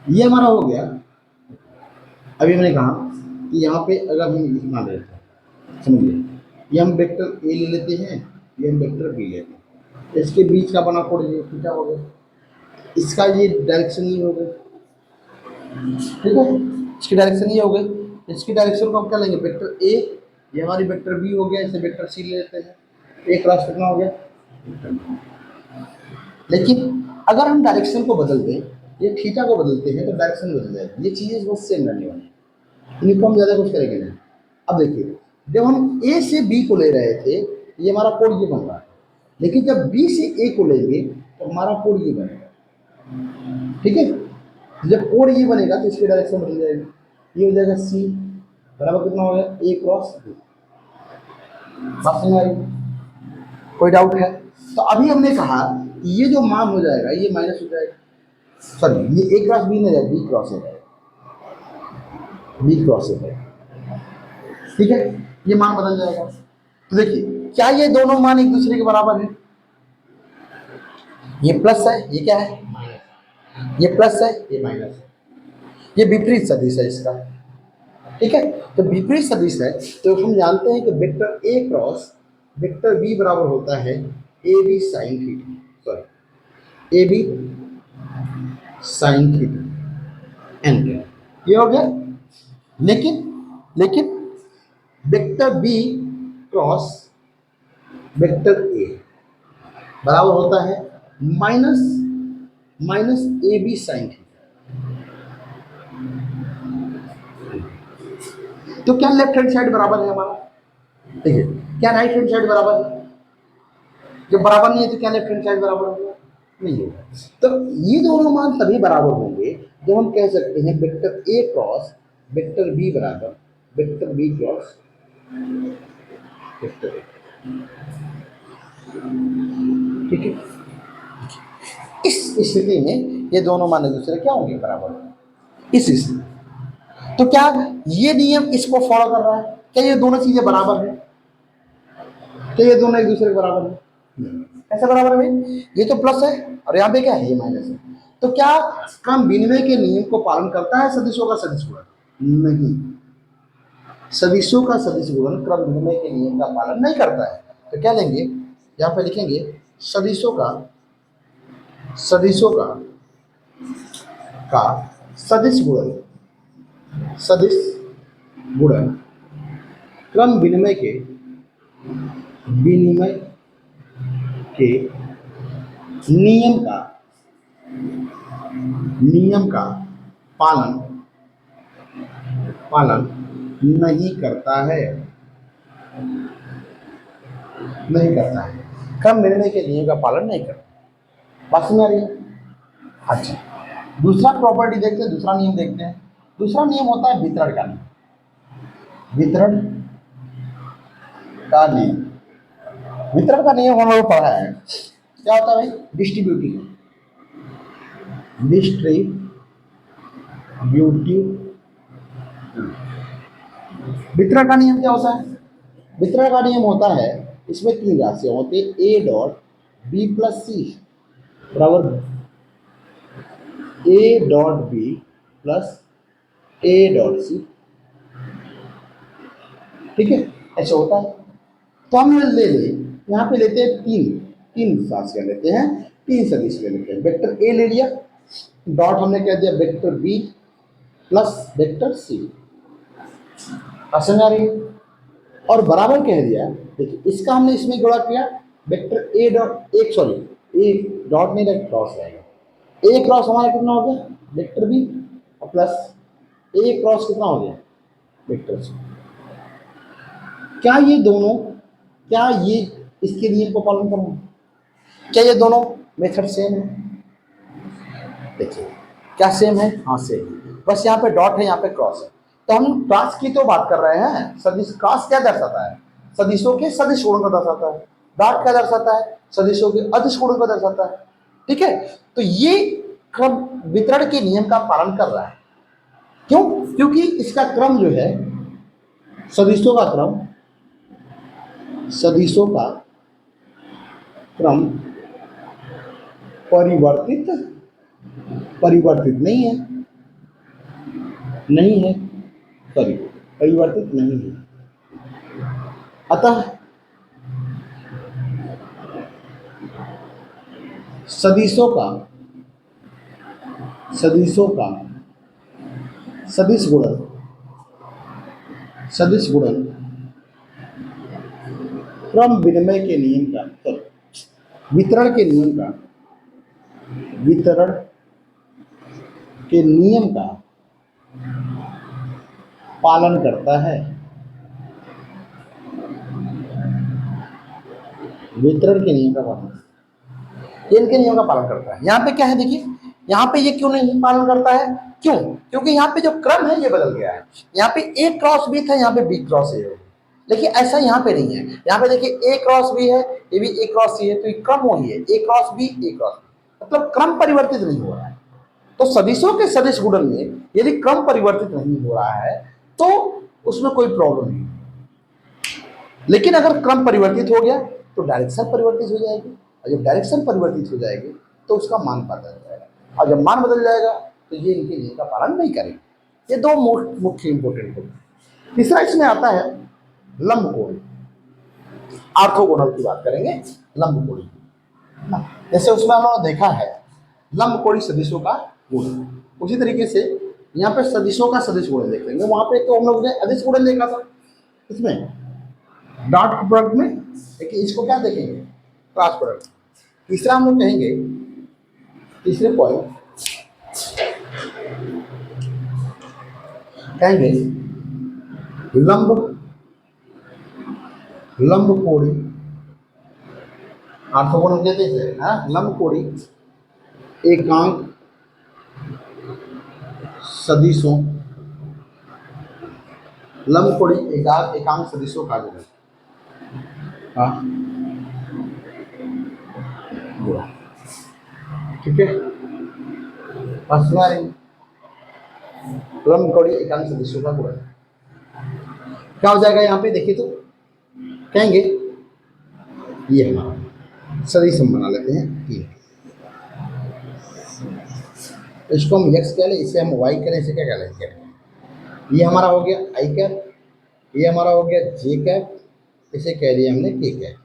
ये हमारा हो गया। अभी मैंने कहा कि यहाँ पे अगर हम लिखना लेते हैं, समझिए, ये हम वेक्टर ए ले लेते हैं, ये हम वेक्टर बी लेते हैं, इसके बीच का बना कोण ये थीटा हो गया, इसका ये डायरेक्शन ये हो गया। ठीक है, इसकी डायरेक्शन ये हो गई, इसकी डायरेक्शन को हम क्या लेंगे? वेक्टर ए, ये हमारी वेक्टर बी हो गया, इसे वेक्टर सी ले लेते हैं, ए क्रॉस कितना हो गया। लेकिन अगर हम डायरेक्शन को बदल दें, ये थीटा को बदलते हैं तो डायरेक्शन बदल जाएगी। ये चीज़ें बहुत सेम रहने वाली है, इनको हम ज़्यादा कुछ करेंगे नहीं। अब देखिए, जब हम ए से बी को ले रहे थे ये हमारा कोण ये बन रहा है, लेकिन जब बी से ए को लेंगे तो हमारा कोण ये बनेगा। ठीक है, जब कोण ये बनेगा तो इसकी डायरेक्शन बदल जाएगी, ये हो जाएगा सी बराबर कितना हो गया? ए क्रॉस बी। बात समझ आई? कोई डाउट है? तो अभी हमने कहा ये जो मान हो जाएगा ये माइनस हो जाएगा, सॉरी ये ए क्रॉस बी नहीं जाएगा, बी क्रॉस हो जाएगा, बी क्रॉस हो जाएगा। ठीक है, ये मान बदल जाएगा। तो देखिए क्या ये दोनों मान एक दूसरे के बराबर है? ये प्लस है, ये क्या है? ये प्लस है, ये माइनस है, ये विपरीत सदिश है इसका। ठीक है, तो विपरीत सदिश है तो हम जानते हैं कि vector A cross vector B बराबर होता है A B sine theta, sorry A B sine theta N, ये हो गया। लेकिन vector B cross vector A बराबर होता है minus A B sine theta. तो क्या लेफ्ट हैंड साइड बराबर है हमारा? देखिए, क्या राइट हैंड साइड बराबर है? जब बराबर नहीं है तो क्या लेफ्ट हैंड साइड बराबर होगा? नहीं होगा। तो ये दोनों मान तभी बराबर होंगे जब हम कह सकते हैं vector A cross vector B बराबर vector B cross vector A. ठीक है, इस स्थिति में ये दोनों मान एक दूसरे क्या होंगे? बराबर। इस स्थिति तो क्या ये नियम इसको फॉलो कर रहा है? क्या ये दोनों चीजें बराबर है? क्या ये दोनों एक दूसरे के बराबर है? ऐसा बराबर है? ये तो प्लस है और यहाँ पे क्या है? ये माइनस है। तो क्या क्रम विनिमय के नियम को पालन करता है सदिशों का सदिश गुणन? नहीं, सदिशों का सदिश गुणन क्रम विनिमय के नियम का पालन नहीं करता है। तो क्या लेंगे, यहाँ पे लिखेंगे सदिशों का सदिश गुणन, सदिश गुणन क्रम विनिमय के नियम का पालन नहीं करता है। क्रम विनिमय के नियम का पालन नहीं करता। बात समझ आ रही है? अच्छा, दूसरा प्रॉपर्टी देखते हैं, दूसरा नियम देखते हैं। दूसरा नियम होता है वितरण का नियम। वितरण का नियम हम लोग पढ़ा है। क्या होता है भाई? डिस्ट्रीब्यूटिव वितरण का नियम क्या होता है? वितरण का नियम होता है, इसमें 3 राशियां होती है, A dot B plus C बराबर A dot B plus A dot C. ठीक है, ऐसा होता है। तो हम यहाँ पे लेते हैं तीन राशियां लेते हैं, 3 सदिश ले लेते हैं। वेक्टर ए ले लिया, डॉट हमने कह दिया vector B plus vector C. समझ आ रही है? और बराबर कह दिया, देखिए इसका हमने इसमें गुणा किया, vector A dot A dot नहीं रहेगा, क्रॉस रहेगा। ए क्रॉस हमारा कितना हो गया? वेक्टर बी और प्लस ए क्रॉस कितना हो गया? Vector C. क्या ये इसके नियम को पालन करेंगे? क्या ये दोनों मेथड सेम है? देखिए क्या सेम है? हाँ सेम है, बस यहाँ पे डॉट है, यहाँ पे क्रॉस है। तो हम क्रॉस की तो बात कर रहे हैं। सदिश क्रॉस क्या दर्शाता है? सदिशों के सदिश गुणों को दर्शाता है। डॉट क्या दर्शाता है? सदिशों के अदिश गुणों को दर्शाता है। ठीक है, तो ये क्रम वितरण के नियम का पालन कर रहा है। क्यों? क्योंकि इसका क्रम जो है, सदिशों का क्रम परिवर्तित नहीं है, परिवर्तित नहीं है। अतः सदिशों का सदिश गुणन क्रम विनिमय के नियम का, वितरण के नियम का पालन करता है। वितरण के नियम का पालन, इनके नियम का पालन करता है। यहाँ पे क्या है, देखिए यहाँ पे ये क्यों नहीं पालन करता है? क्यों? क्योंकि यहाँ पे जो क्रम है ये बदल गया है। यहाँ पे ए क्रॉस बी था, यहाँ पे बी क्रॉस ए हो गया। लेकिन ऐसा यहाँ पे नहीं है। यहाँ पे देखिए ए क्रॉस बी है, ये भी ए क्रॉस सी है, तो ये क्रम वही है, ए क्रॉस बी ए क्रॉस बी, मतलब क्रम परिवर्तित नहीं हो रहा है। तो सदिशों के सदिश गुणन में यदि क्रम परिवर्तित नहीं हो रहा है तो उसमें कोई प्रॉब्लम नहीं। लेकिन अगर क्रम परिवर्तित हो गया तो डायरेक्शन परिवर्तित हो जाएगी, और जब डायरेक्शन परिवर्तित हो जाएगी तो उसका मान बदल जाएगा, और जब मान बदल जाएगा तो ये इनके नियम का पालन नहीं करेंगे। ये 2 मुख्य इंपोर्टेंट होते। तीसरा इसमें आता है लंबकोणी। ऑर्थोगोनल की बात करेंगे, लंबकोणी। जैसे उसमें हम लोगों ने देखा है लंबकोणी सदिशों का गुणन, उसी तरीके से यहाँ पे सदिशों का सदिश गुणन देख लेंगे। वहां पे तो हम लोग ने अदिश गुणन देखा था, इसमें डॉट प्रोडक्ट में, लेकिन इसको क्या देखेंगे? Cross product. तीसरा हम लोग कहेंगे, तीसरे पॉइंट कहेंगे लंबकोणी ऑर्थोगोनल कहते हैं, लंबकोणी एकांक सदिशों, लंबकोणी एकांक सदिशों का गुणन। ठीक है, लंबकोणी एकांक सदिशों का गुणन क्या हो जाएगा? यहाँ पे देखिए तो कहेंगे ये हमारा सदिश हम बना लेते हैं 3। इसको हम एक्स कह लें, इसे हम वाई करें, इसे क्या कह लें जेड। ये हमारा हो गया आई कैप, ये हमारा हो गया जे कैप, इसे कह दिया हमने के कैप।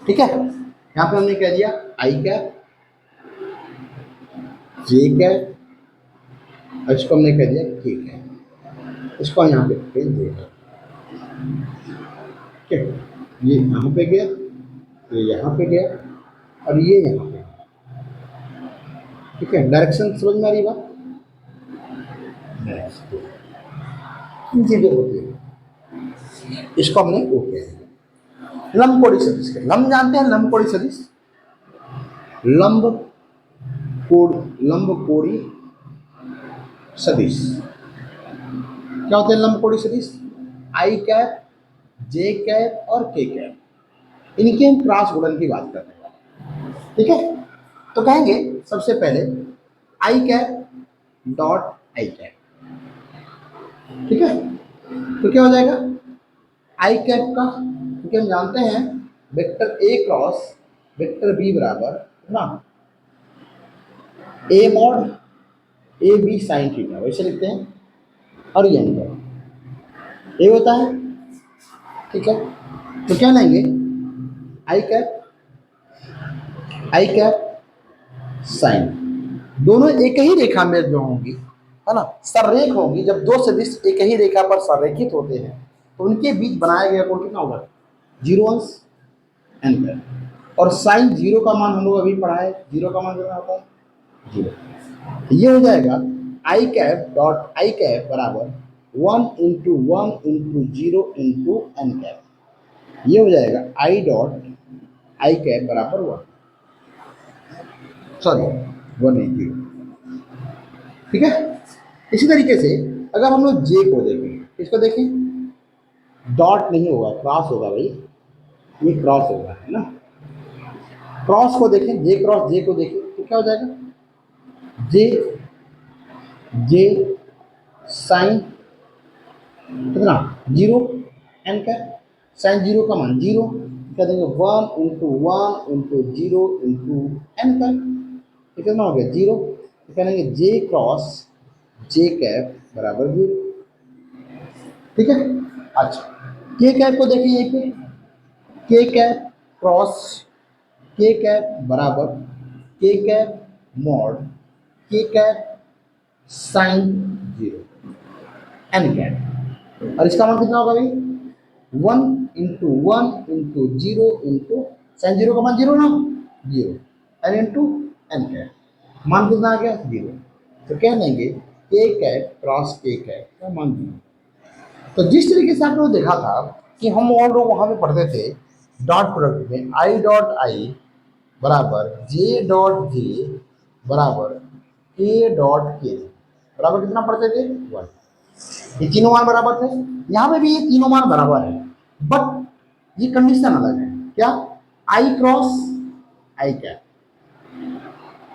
ठीक है, यहाँ पे हमने कह दिया आई कैप, जे कैप, और इसको हमने कह दिया के कैप। इसको यहाँ पे भेज देगा। ठीक है, ये यहाँ पे गया, ये यहाँ पे गया, और ये यहाँ पे गया। ठीक है, डायरेक्शन समझ में आ रही बात? तीन चीजें होती है, इसको हमने ओ किया। लंब कोड़ी सदिश के लंब जानते हैं, लंब कोड़ी सदिश, लंब कोड़ी सदिश क्या होते हैं? लंब कोड़ी सदिश आई कैप, जे कैप और के कैप, इनके हम क्रॉस गुणन की बात करने वाले। ठीक है, तो कहेंगे सबसे पहले आई कैप डॉट आई कैप। ठीक है, तो क्या हो जाएगा आई कैप का, क्योंकि हम जानते हैं vector A cross vector B बराबर ना A mod A B sine theta, वैसे लिखते हैं, और ये अंतर ए होता है। ठीक है, तो क्या लेंगे आई कैप साइन, दोनों एक ही रेखा में जो होंगी, है ना, सररेख होंगी। जब दो सदिश एक ही रेखा पर संरेखित होते हैं तो उनके बीच बनाया गया कोण कितना होगा? 0 अंश एन। और साइन 0 का मान हम लोग अभी पढ़ा है, 0 का मान कितना होता है? 0। ये हो जाएगा I cap dot I cap बराबर 1 into 1 into 0 into N cap. ये हो जाएगा आई डॉट आई कैप बराबर 1, सॉरी 1 नहीं 0। ठीक है, इसी तरीके से अगर हम लोग जे को देखें, इसको देखें, डॉट नहीं होगा, क्रॉस होगा भाई, ये क्रॉस होगा, है ना। क्रॉस को देखें, जे क्रॉस जे को देखें, तो क्या हो जाएगा? जे साइन कितना? 0 एन का, साइन 0 का मान 0, क्या देंगे? 1 इंटू 1 इंटू 0 इंटू एन का, कितना हो गया? 0। तो कहेंगे जे क्रॉस जे कैप बराबर 0। ठीक है, अच्छा के कैप को देखिए, यहीं पे के कैप क्रॉस के कैप बराबर के कैप मॉड के कैप साइन 0 एन कैप, और इसका मान कितना होगा भाई? 1 इंटू 1 इंटू 0 इंटू साइन 0 का मान 0 ना, 0 एन इंटू एन कैप, मान कितना आ गया? 0। तो कह लेंगे के कैप क्रॉस के कैप का मान 0। तो जिस तरीके से आप लोग देखा था कि हम और लोग वहां पे पढ़ते थे डॉट प्रोडक्ट में आई डॉट आई बराबर जे डॉट जे बराबर के डॉट के बराबर कितना पढ़ते थे? 1। ये तीनों मान बराबर थे, यहाँ पे भी ये तीनों मान बराबर है, बट ये कंडीशन अलग है। क्या? आई क्रॉस आई कैप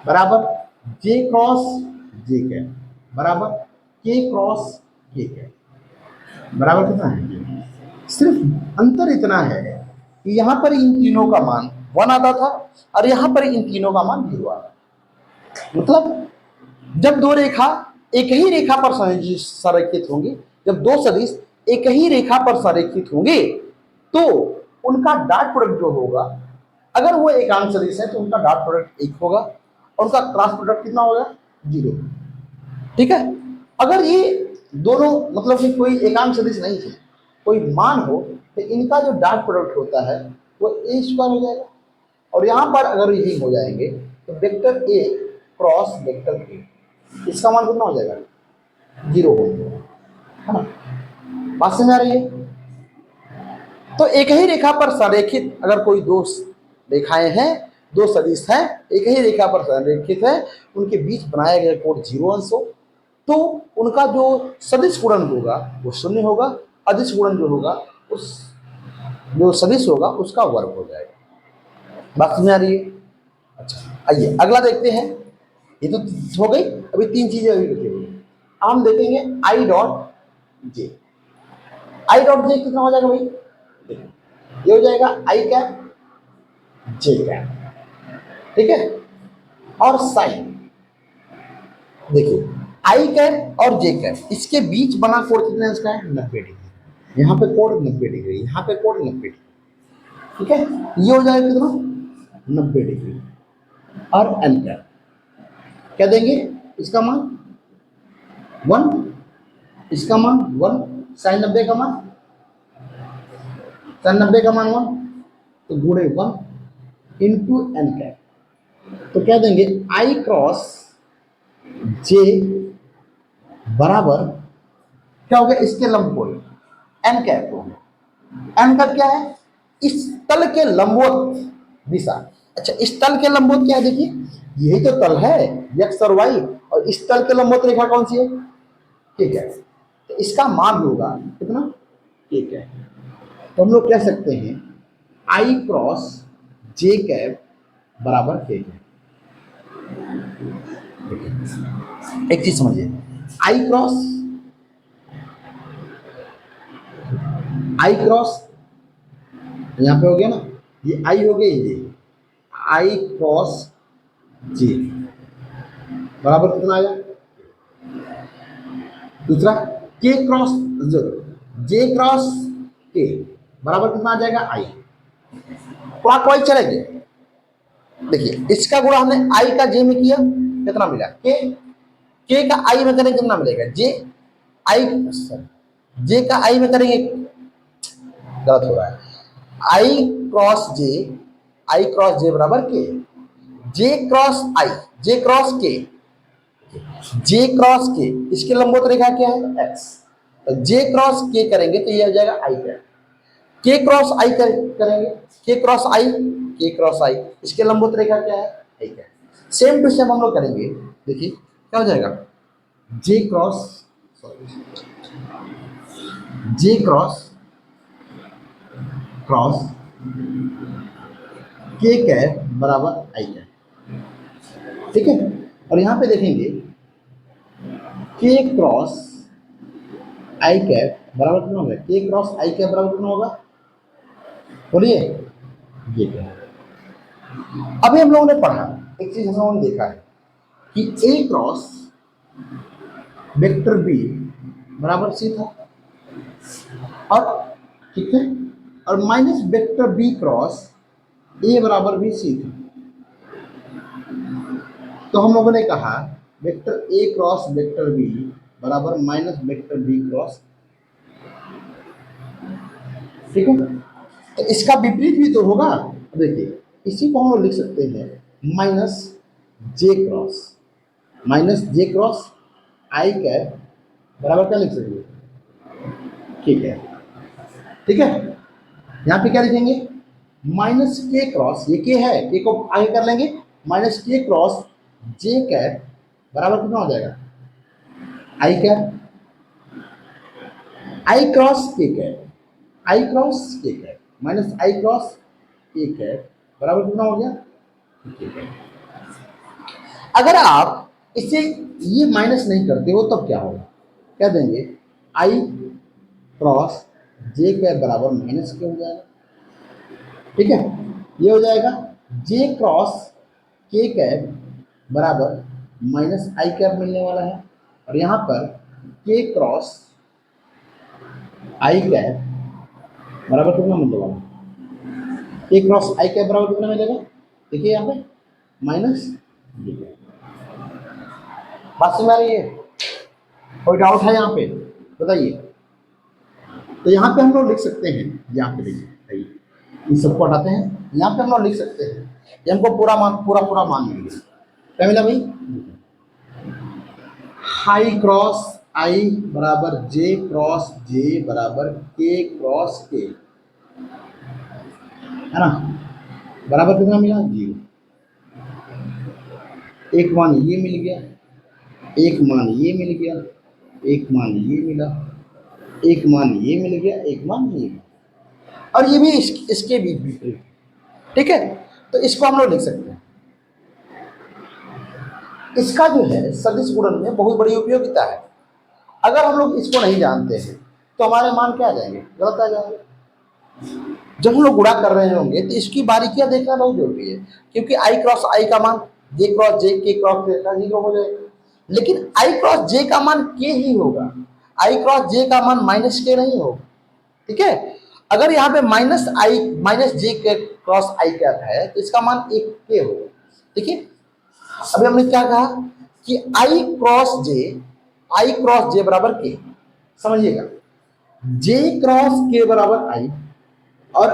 बराबर जे क्रॉस जे कैप बराबर के क्रॉस के कैप बराबर कितना है? सिर्फ अंतर इतना है कि यहाँ पर इन तीनों का मान 1 आता था और यहाँ पर इन तीनों का मान 0 आता। मतलब जब दो रेखा एक ही रेखा पर संरेखित होंगी, जब दो सदिश एक ही रेखा पर संरेखित होंगे तो उनका डॉट प्रोडक्ट जो होगा, अगर वो एकांक सदिश है तो उनका डॉट प्रोडक्ट 1 होगा और उनका क्रॉस प्रोडक्ट कितना होगा? 0। ठीक है, अगर ये दोनों मतलब कि कोई एकांक सदिश नहीं थे, कोई मान हो, तो इनका जो डॉट प्रोडक्ट होता है वो ए स्क्वायर हो जाएगा, और यहाँ पर अगर यही हो जाएंगे तो वेक्टर ए क्रॉस वेक्टर ए, इसका मान कितना हो जाएगा? 0 हो जाएगा, है ना। बात समझ आ रही है? तो एक ही रेखा पर संरेखित अगर कोई दो रेखाएं हैं, दो सदिश हैं, एक ही रेखा पर संरेखित है, उनके बीच बनाया गया कोण 0 अंश हो, तो उनका जो सदिश गुणन होगा वो 0 होगा, अदिश गुणन जो होगा उस जो सदिश होगा उसका वर्ग हो जाएगा। बात समझ आ रही है? अच्छा, आइए अगला देखते हैं। ये तो हो गई, अभी 3 चीजें अभी बची हुई हैं। हम देखेंगे I dot J. I dot J कितना हो जाएगा भाई? देखिए, ये हो जाएगा आई कैप जे कैप, ठीक है, और साइन देखिए आई कैप और जे कैप इसके बीच बना कोण कितना है इसका है 90 डिग्री। यहाँ पे कोण 90 डिग्री, यहाँ पे कोण 90 डिग्री। ठीक है, ये हो जाएगा कितना 90 डिग्री। और एन कैप क्या देंगे, इसका मान 1, इसका मान 1, साइन 90 का मान, साइन 90 का मान 1, तो गुणे 1 इंटू एन कैप। तो क्या देंगे आई क्रॉस जे बराबर क्या हो गया, इसके लंबवत एन कैप हो गया। एन कैप क्या है, इस तल के लंबवत दिशा। अच्छा इस तल के लंबवत क्या है, देखिए यही तो तल है एक्स और वाई, और इस तल के लंबवत रेखा कौन सी है, ठीक है। तो इसका मान होगा कितना, ठीक है। तो हम लोग कह सकते हैं आई क्रॉस जे कैप बराबर के कैप। एक चीज समझिए, आई क्रॉस यहां पे हो गया ना, ये आई हो गया, ये आई क्रॉस जे बराबर कितना आया, दूसरा के क्रॉस जे क्रॉस के बराबर कितना आ जाएगा आई। क्लॉकवाइज चलेंगे, देखिए इसका गुणा हमने आई का जे में किया कितना मिला, के का आई में करेंगे कितना मिलेगा, जे आई जे का आई में करेंगे, गलत हो रहा है, आई क्रॉस जे बराबर के, जे क्रॉस आई, जे क्रॉस के, जे क्रॉस के इसके लंबवत रेखा क्या है एक्स, तो जे क्रॉस के करेंगे तो ये हो जाएगा आई का, के क्रॉस आई करेंगे, के क्रॉस आई इसके लंबवत रेखा क्या है आई का। सेम टू सेम हम लोग करेंगे, देखिए क्या हो जाएगा, जे क्रॉस के कैप बराबर आई कैप, ठीक है। और यहां पे देखेंगे के क्रॉस आई कैप बराबर कितना होगा, के क्रॉस आई कैप बराबर कितना होगा, बोलिए ये क्या है। अभी हम लोगों ने पढ़ा, एक चीज हम लोगों ने देखा है कि ए क्रॉस वेक्टर बी बराबर सी था, और ठीक है, और minus vector B cross A बराबर भी सी था। तो हम लोगों ने कहा vector A cross vector B बराबर माइनस वेक्टर बी क्रॉस, ठीक है। तो इसका विपरीत भी तो होगा, देखिए इसी को हम लोग लिख सकते हैं माइनस जे क्रॉस आई कैप बराबर क्या लिख सकते हैं, ठीक है। यहाँ पे क्या लिखेंगे, माइनस के क्रॉस, ये के है, के को आगे कर लेंगे, माइनस के क्रॉस जे कैप बराबर कितना हो जाएगा आई कैप, आई क्रॉस के कैप माइनस आई क्रॉस के कैप बराबर कितना हो गया। अगर आप इसे ये माइनस नहीं करते हो तब क्या होगा, क्या देंगे आई क्रॉस जे कैप बराबर माइनस के हो जाएगा, ठीक है। ये हो जाएगा जे क्रॉस के कैप बराबर माइनस आई कैप मिलने वाला है, और यहाँ पर के क्रॉस आई कैप बराबर कितना मिलने वाला है, के क्रॉस आई कैप बराबर कितना मिलेगा, देखिए यहाँ पे माइनस, बात समझ आ रही है, कोई डाउट है यहाँ पे बताइए। तो यहाँ पे हम लोग लिख सकते हैं, यहाँ पे देखिए इन सबको हटाते हैं, यहाँ पे हम लोग लिख सकते हैं, ये हमको पूरा मान मिल गया, क्या मिला भाई, हाई क्रॉस आई बराबर जे क्रॉस जे बराबर के क्रॉस के, है ना, बराबर कितना मिला 0, एक मान ये मिल गया, एक मान ये मिल गया, एक मान ये मिला, एक मान ये मिल गया, एक मान ये मिला, और ये भी इसके बीच विपरीत, ठीक है। तो इसको हम लोग लिख सकते हैं, इसका जो है सदिश गुणन में बहुत बड़ी उपयोगिता है। अगर हम लोग इसको नहीं जानते हैं तो हमारे मान क्या आ जाएंगे, गलत आ जाएंगे। जब हम लोग गुणा कर रहे होंगे तो इसकी बारीकियां देखना बहुत जरूरी है, क्योंकि आई क्रॉस आई का मान जे क्रॉस जे के क्रॉस के 0 हो जाएगा, लेकिन आई क्रॉस जे का मान के ही होगा, आई क्रॉस जे का मान माइनस के नहीं होगा। ठीक है, अगर यहाँ पे माइनस आई माइनस जे के क्रॉस आई कैप है तो इसका मान एक के होगा। देखिए अभी हमने क्या कहा कि आई क्रॉस जे बराबर के, समझिएगा, जे क्रॉस के बराबर आई और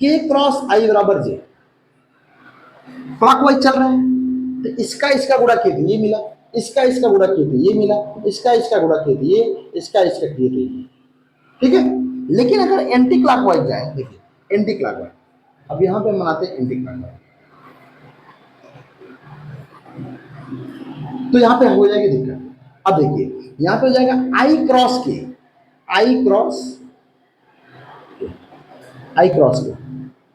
के क्रॉस आई बराबर जे, क्लॉकवाइज चल रहे हैं, तो इसका गुणा किए थे ये मिला, इसका गुणा किए थे ये मिला, इसका गुणा किए थे ये, इसका किए थे ये। ठीक है, लेकिन अगर एंटी क्लॉकवाइज जाए, देखिए एंटी क्लॉकवाइज, अब यहां पे बनाते हैं एंटी क्लॉकवाइज, तो यहां पे हो जाएगी दिक्कत। अब देखिए यहां पे हो जाएगा आई क्रॉस के, आई क्रॉस के,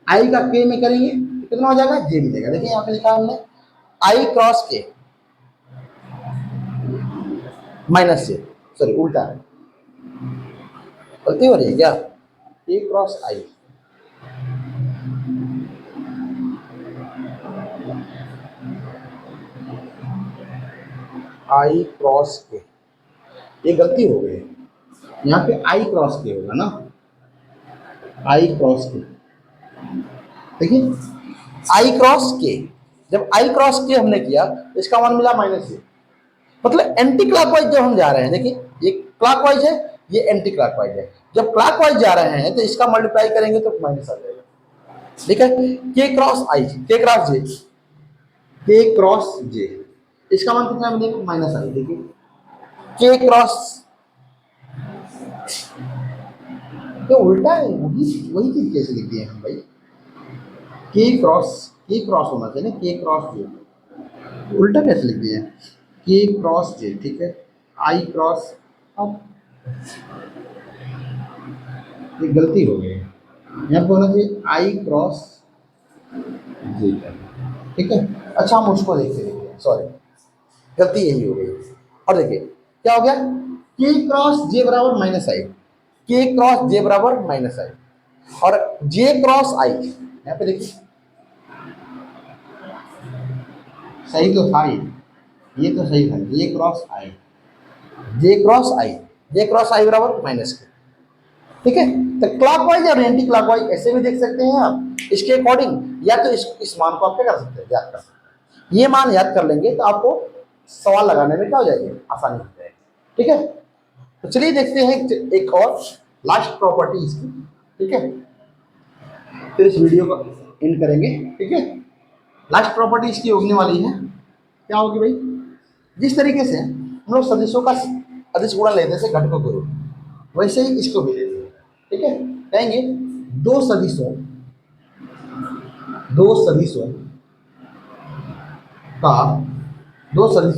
आई का के में करेंगे तो कितना हो जाएगा, जे मिलेगा। देखिए यहां पे लिखा है हमने आई क्रॉस के माइनस जे, सॉरी उल्टा है, गलती हो रही है क्या, ए क्रॉस आई, आई क्रॉस के, ये गलती हो गई, यहाँ पे आई क्रॉस के होगा ना, आई क्रॉस के, देखिए आई क्रॉस के, जब आई क्रॉस के हमने किया तो इसका मान मिला माइनस ए, मतलब एंटी क्लॉकवाइज जब हम जा रहे हैं, देखिए ये क्लॉकवाइज है, ये एंटी क्लॉकवाइज है, जब क्लॉकवाइज जा रहे हैं तो इसका मल्टीप्लाई करेंगे तो माइनस आ जाएगा। ठीक है, के क्रॉस आई, के क्रॉस जे, के क्रॉस जे, इसका मान कितना मिलेगा, माइनस आई। देखिए के क्रॉस, तो उल्टा है, वही वही चीज कैसे लिख दिए हम भाई, के क्रॉस होना चाहिए ना, के क्रॉस जे, उल्टा कैसे लिख दिए, के क्रॉस जे। ठीक है, आई क्रॉस, अब ये गलती हो गई, यहाँ पे होना चाहिए आई क्रॉस जे। ठीक है, अच्छा हम उसको देखते हैं, सॉरी गलती यही हो गई। और देखिए क्या हो गया, के क्रॉस जे बराबर माइनस आई, के क्रॉस जे बराबर माइनस आई, और जे क्रॉस आई, यहाँ पे देखिए सही तो था ये तो सही था, जे क्रॉस आई, जे क्रॉस आई, जे क्रॉस आई बराबर माइनस के। ठीक है, तो क्लॉकवाइज और एंटी क्लॉकवाइज ऐसे भी देख सकते हैं आप, इसके अकॉर्डिंग, या तो इस मान को आप क्या कर सकते हैं, याद कर सकते हैं, ये मान याद कर लेंगे तो आपको सवाल लगाने में क्या हो जाएगी, आसानी हो जाएगी। ठीक है, तो चलिए देखते हैं एक और लास्ट प्रॉपर्टी इसकी। ठीक है, फिर इस वीडियो को एंड करेंगे। ठीक है, लास्ट प्रॉपर्टी इसकी होने वाली है, क्या होगी भाई, जिस तरीके से हम लोग सदिशों का अदिश गुणा लेते से घटकों के रूप, वैसे ही इसको भी लेते हैं। ठीक है, कहेंगे दो सदिशों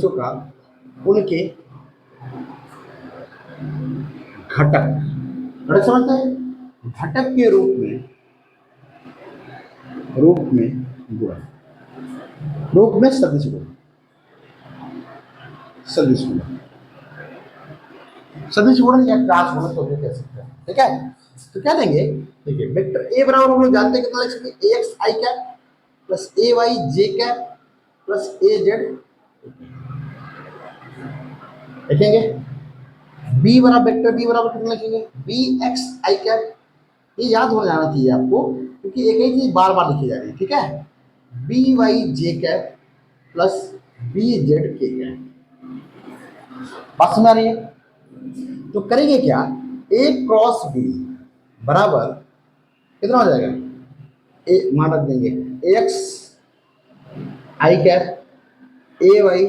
का उनके घटक, घटक समझते हैं, घटक के रूप में गुणा, रूप में सदिश गुणा, सदिश गुणन या क्रॉस गुणन तो कह सकते हैं। ठीक है, तो क्या देंगे, देखिए वेक्टर ए बराबर हम लोग जानते हैं कितना लिख सकते हैं, ए X I cap plus A Y J cap plus A Z, लिखेंगे बी बराबर, वेक्टर बी बराबर कितना लिखेंगे, बी एक्स आई कैप, ये याद हो जाना चाहिए आपको क्योंकि एक ही चीज बार बार लिखी जा रही है। ठीक है, B Y J cap plus B Z के कैप, बात समझ आ रही है। तो करेंगे क्या, ए क्रॉस बी बराबर कितना हो जाएगा, ए मान रख देंगे A X I cap A Y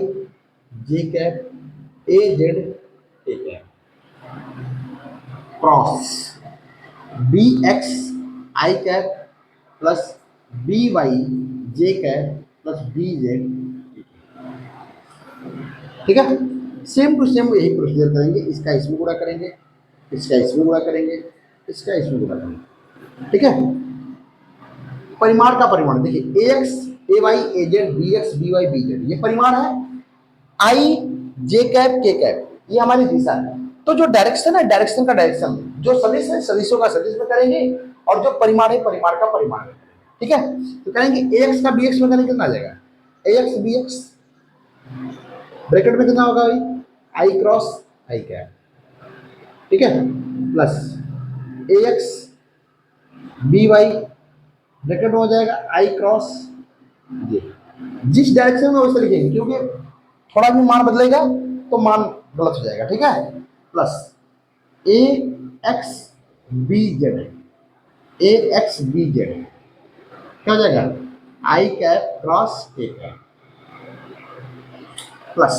J cap A Z A cap cross B X I cap plus B Y J cap plus B Z. ठीक है, सेम टू सेम यही प्रोसीजर करेंगे, इसका इसमें गुणा करेंगे, इसका इसमें गुणा करेंगे, इसका इसमें गुणा करेंगे। ठीक है, परिमाण का परिमाण देखिए A X A Y A Z B X B Y B Z, ये परिमाण है, आई जे कैप के कैप ये हमारी दिशा है। तो जो डायरेक्शन है, डायरेक्शन का डायरेक्शन, जो सदिश है सदिशों का सदिश में करेंगे, और जो परिमाण है परिमाण का परिमाण में करेंगे। ठीक है, तो करेंगे ए एक्स का बी एक्स में करेंगे कितना आ जाएगा, A X B x bracket में कितना होगा भाई, आई क्रॉस आई कैप, ठीक है, plus A X B Y, bracket में हो जाएगा आई क्रॉस जे। जिस डायरेक्शन में वैसे लिखेंगे, क्योंकि थोड़ा भी मान बदलेगा तो मान गलत हो जाएगा, ठीक है, plus A X B Z, A X B Z क्या हो जाएगा, I cap cross A cap, plus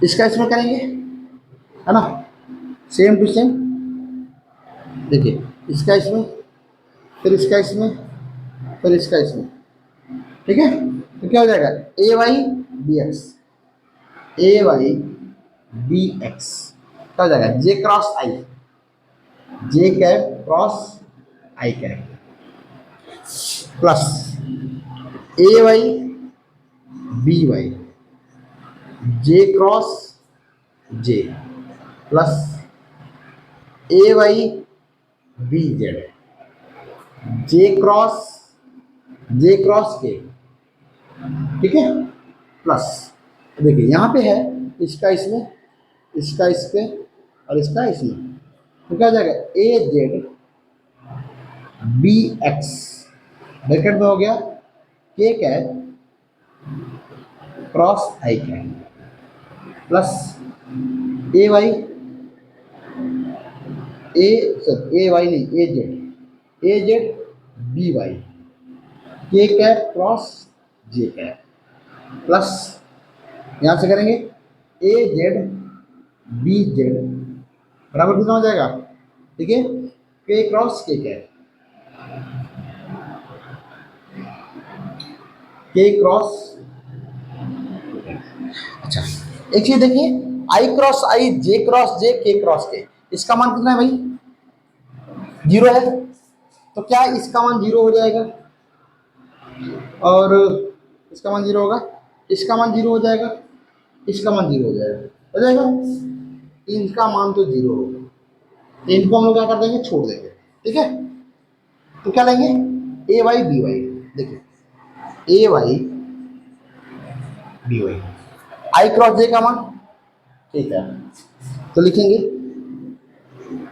इसका इसमें करेंगे, है ना, सेम टू सेम, देखिए इसका इसमें, फिर इसका इसमें, फिर इसका इसमें, ठीक है, तो क्या हो जाएगा, ए Y B X, A Y B x क्या हो जाएगा, जे cross I, J cap cross I cap, plus A Y B Y, J cross J, plus A Y B Z, J cross के, ठीक है, प्लस देखिए यहाँ पे है इसका इसमें, इसका इस पे और इसका इसमें, तो क्या हो जाएगा, A Z B x bracket में हो गया के cap cross I cap, plus A Y, A Y नहीं ए जेड बी वाई, के कैप क्रॉस जे कैप, प्लस यहाँ से करेंगे ए जेड बी जेड बराबर कितना हो जाएगा, ठीक है, के क्रॉस के कैप, के क्रॉस, अच्छा एक चीज देखिए, आई क्रॉस आई, जे क्रॉस जे, के क्रॉस के, इसका मान कितना है भाई, 0 है, तो क्या इसका मान 0 हो जाएगा और इसका मान 0 होगा, इसका मान 0 हो जाएगा, इसका मान 0 हो जाएगा, इनका मान तो 0 होगा, तो इनको हम लोग क्या कर देंगे, छोड़ देंगे, ठीक है, तो क्या लेंगे, ए वाई बी वाई, देखिए ए वाई बी वाई, आई क्रॉस जे का मान, ठीक है, तो लिखेंगे,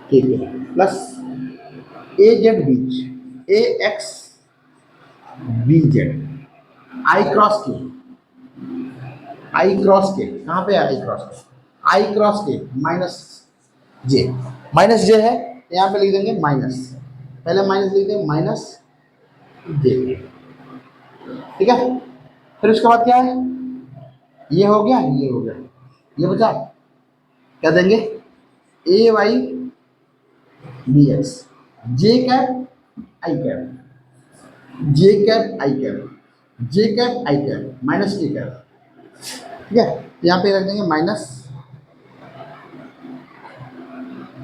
ठीक है, plus A Z beach, A X B Z, I cross के, आई क्रॉस के कहाँ पे है, आई क्रॉस के, आई क्रॉस के माइनस जे है, यहाँ पे लिख देंगे माइनस, पहले माइनस लिख देंगे माइनस जे, ठीक है, फिर उसके बाद क्या है, ये हो गया, ये हो गया, ये बचा, क्या देंगे, ए Y B X, J cap आई कैप, जे कैप आई कैप, जे कैप आई कैप माइनस के कैप, ठीक है, यहाँ पे रख देंगे माइनस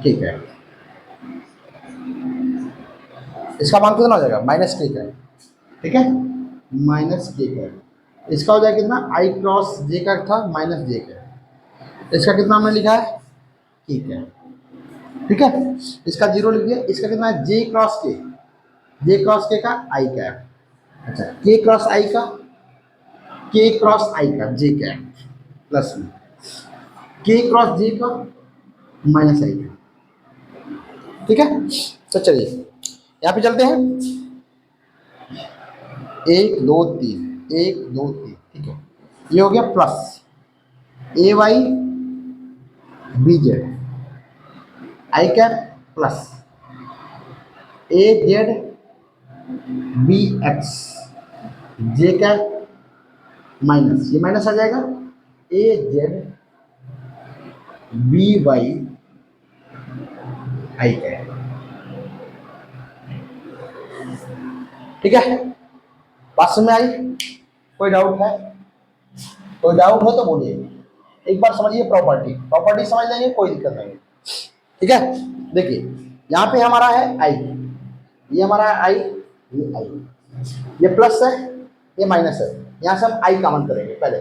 के कैप, इसका मान कितना हो जाएगा, माइनस के कैप, ठीक है, माइनस के कैप, इसका हो जाएगा कितना, आई क्रॉस जे का था माइनस जे कैप, इसका कितना हमने लिखा है, ठीक है, ठीक है, इसका 0 लिख दिया, इसका कितना है, जे क्रॉस के का आई कैप, अच्छा के क्रॉस आई का, के क्रॉस आई का जे कैप, प्लस में के क्रॉस जे का माइनस आई का, ठीक है, तो चलिए यहाँ पे चलते हैं, 1 2 3 1 2 3, ठीक है, ये हो गया, plus A Y B Z I cap, plus A Z B X J cap minus, ये माइनस आ जाएगा, A Z B Y I cap, ठीक है, बात समझ में आई, कोई डाउट है, कोई डाउट हो तो बोलिए, एक बार समझिए, प्रॉपर्टी समझ लेंगे, कोई दिक्कत नहीं, ठीक है, देखिए यहाँ पे हमारा है आई, ये हमारा है आई, ये आई, ये प्लस है, ये माइनस है, यहाँ से हम आई कॉमन करेंगे पहले,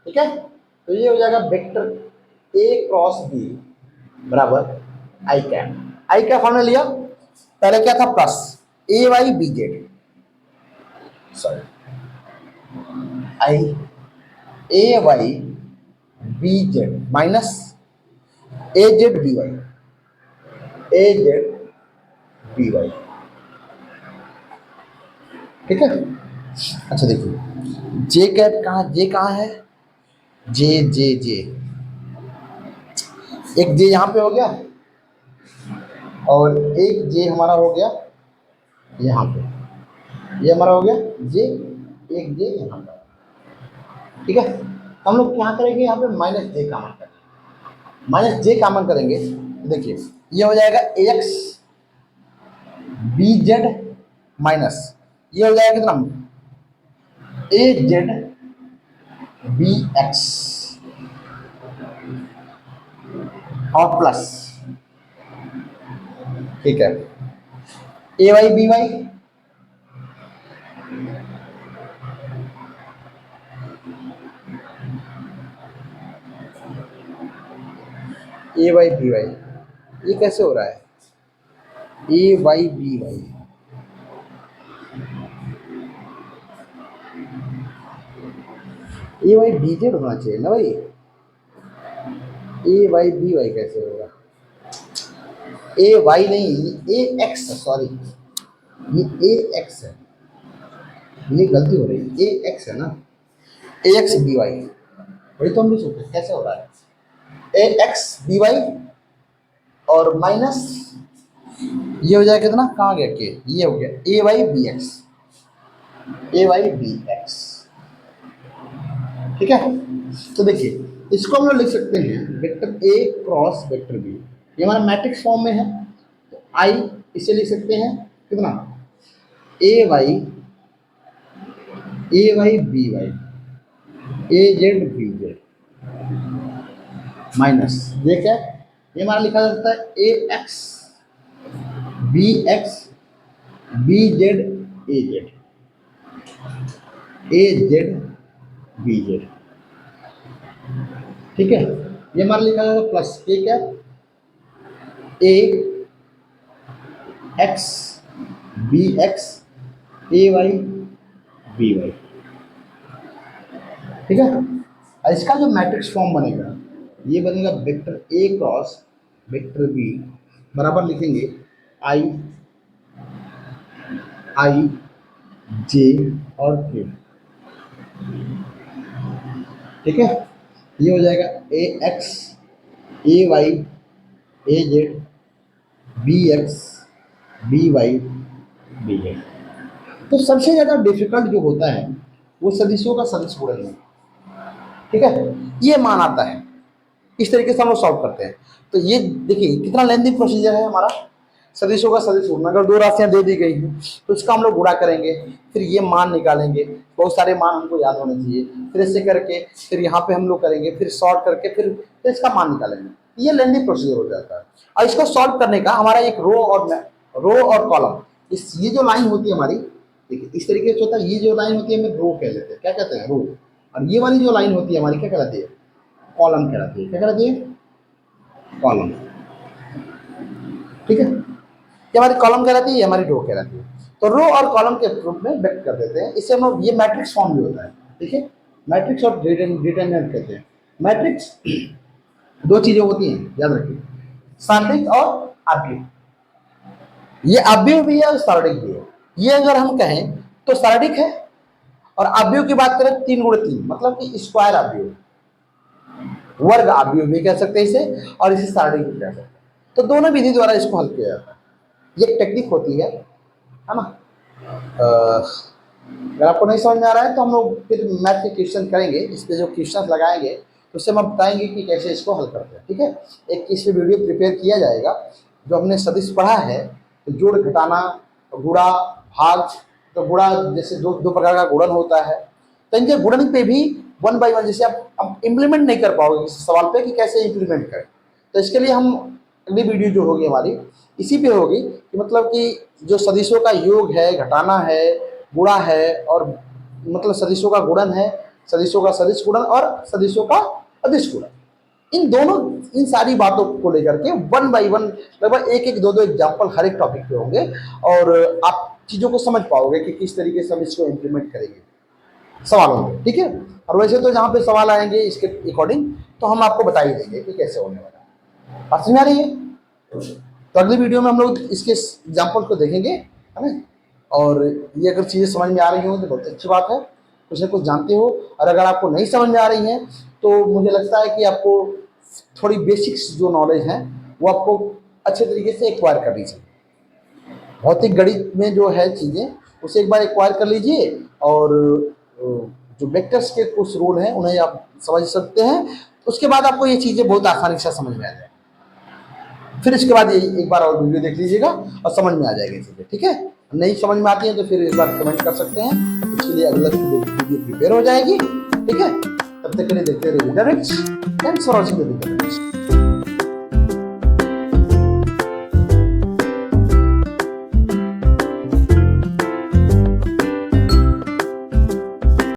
ठीक है, तो ये हो जाएगा वेक्टर ए क्रॉस बी बराबर आई कैप हमने लिया, पहले क्या था, plus A Y B Z, sorry I A Y B Z minus A Z B Y, A Z B Y. ठीक है। अच्छा देखिए जे कैप कहाँ, जे कहाँ है, जे जे जे, एक जे यहाँ पे हो गया और एक जे हमारा हो गया यहाँ पे, ये हमारा हो गया जे, एक जे यहाँ पे। ठीक है। हम लोग क्या करेंगे, यहाँ पे माइनस जे कॉमन करेंगे, माइनस जे कॉमन करेंगे। देखिए ये हो जाएगा A X B Z minus, ये हो जाएगा कितना, ए जेड बी एक्स और प्लस, ठीक है, ए वाई बी वाई, ए वाई बी वाई, ये कैसे हो रहा है, ए वाई बी वाई, ए वाई बी जेड होना चाहिए ना भाई, ए वाई बी वाई कैसे होगा, ए वाई नहीं, ए एक्स, सॉरी ये ए एक्स है, ये गलती हो रही है, ए एक्स है ना, ए एक्स बी वाई, वही तो हम भी सोचते कैसे हो रहा है, ए एक्स बी वाई और माइनस ये हो जाएगा कितना, कहाँ गया के, ये हो गया ए Y B X, A Y B x. ठीक है। तो देखिए इसको हम लोग लिख सकते हैं vector A cross vector B, ये हमारा मैट्रिक्स फॉर्म में है, तो आई इसे लिख सकते हैं कितना, A Y B Y, A Z B Z minus ये क्या, ये हमारा लिखा जा सकता है A X B Z A Z, A Z B Z. ठीक है। ये हमारा लिखा जाएगा प्लस ए क्या, A X B X A Y B Y. ठीक है। और इसका जो मैट्रिक्स फॉर्म बनेगा ये बनेगा vector A cross vector B बराबर लिखेंगे आई आई जे और के। ठीक है। ये हो जाएगा A X A Y A Z B X B Y B Z. तो सबसे ज़्यादा डिफिकल्ट जो होता है वो सदिशों का सदिश गुणन है। ठीक है। ये मान आता है, इस तरीके से हम लोग सॉल्व करते हैं। तो ये देखिए कितना लेंथी प्रोसीजर है हमारा, सदिशों का सदिश गुणन। अगर दो राशियां दे दी गई हैं तो इसका हम लोग गुणा करेंगे, फिर ये मान निकालेंगे, बहुत सारे मान हमको याद होने चाहिए, फिर ऐसे करके फिर यहाँ पे हम लोग करेंगे, फिर सॉल्व करके फिर इसका मान निकालेंगे। ये लेंथी प्रोसीजर हो जाता है। और इसको सॉल्व करने का हमारा एक रो और कॉलम, इस ये जो लाइन होती है हमारी, देखिए इस तरीके से होता है। ये जो लाइन होती है हमें रो कह लेते हैं, क्या कहते हैं, रो। और ये वाली जो लाइन होती है हमारी क्या कहलाती है, कॉलम कहलाती है। क्या कहलाती है, कॉलम। ठीक है। ये हमारी कॉलम कहलाती है, ये हमारी रो कहलाती है। तो रो और कॉलम के रूप में व्यक्त कर देते हैं। इससे हम ये मैट्रिक्स फॉर्म भी होता है। ठीक है। मैट्रिक्स और डिटरमिनेंट कहते हैं। मैट्रिक्स दो चीजें होती हैं, याद रखिए, सारणिक और आव्यूह। ये आव्यूह भी है और सारणिक भी है। ये अगर हम कहें तो सारणिक है, और आव्यूह की बात करें 3 × 3 मतलब कि स्क्वायर आव्यूह, वर्ग आव्यूह भी कह सकते हैं इसे, और इसे सारणिक भी कह सकते हैं। तो दोनों विधि द्वारा इसको हल किया जाता है। ये एक टेक्निक होती है ना। अगर आपको नहीं समझ में आ रहा है तो हम लोग फिर मैथ के क्वेश्चन करेंगे, इस पे जो क्वेश्चन लगाएंगे तो उससे हम बताएंगे कि कैसे इसको हल करते हैं। ठीक है। एक इस पे वीडियो प्रिपेयर किया जाएगा, जो हमने सदिश पढ़ा है, तो जोड़ घटाना, गुणा, भाग। तो गुणा जैसे दो प्रकार का गुणन होता है, तो इनके गुणन पे भी 1 बाय 1 जैसे आप इम्प्लीमेंट नहीं कर पाओगे इस सवाल पे कि कैसे इम्प्लीमेंट करें, तो इसके लिए हम अगली वीडियो जो होगी हमारी इसी पे होगी कि मतलब कि जो सदिशों का योग है, घटाना है, गुणा है, और मतलब सदिशों का गुणन है, सदिशों का सदिश गुणन और सदिशों का अदिश गुणन, इन सारी बातों को लेकर के 1 बाय 1 लगभग एक दो एग्जाम्पल हर एक टॉपिक पे होंगे, और आप चीज़ों को समझ पाओगे कि किस तरीके से हम इसको इम्प्लीमेंट करेंगे। सवाल होंगे, ठीक है। और वैसे तो जहाँ पे सवाल आएंगे इसके अकॉर्डिंग तो हम आपको बता ही देंगे कि कैसे होने वाला है। बात समझ आ रही है? तो अगली वीडियो में हम लोग इसके एग्जाम्पल को देखेंगे, है ना। और ये अगर चीज़ें समझ में आ रही हो तो बहुत अच्छी बात है, कुछ ना कुछ जानते हो। और अगर आपको नहीं समझ में आ रही हैं तो मुझे लगता है कि आपको थोड़ी बेसिक्स जो नॉलेज है वो आपको अच्छे तरीके से एक्वायर करनी चाहिए। भौतिक गणित में जो है चीज़ें उसे एक बार एक्वायर कर लीजिए, और जो वेक्टर्स के कुछ रूल हैं उन्हें आप समझ सकते हैं। उसके बाद आपको ये चीज़ें बहुत आसानी से समझ में आ जाएगी। फिर इसके बाद ये एक बार और वीडियो देख लीजिएगा और समझ में आ जाएगी चीज़ें, ठीक है। नहीं समझ में आती है तो फिर एक बार कमेंट कर सकते हैं, उसके लिए अगला वीडियो प्रिपेयर हो जाएगी, ठीक है। तब तक के लिए देखते रहिए। Thanks for watching the video.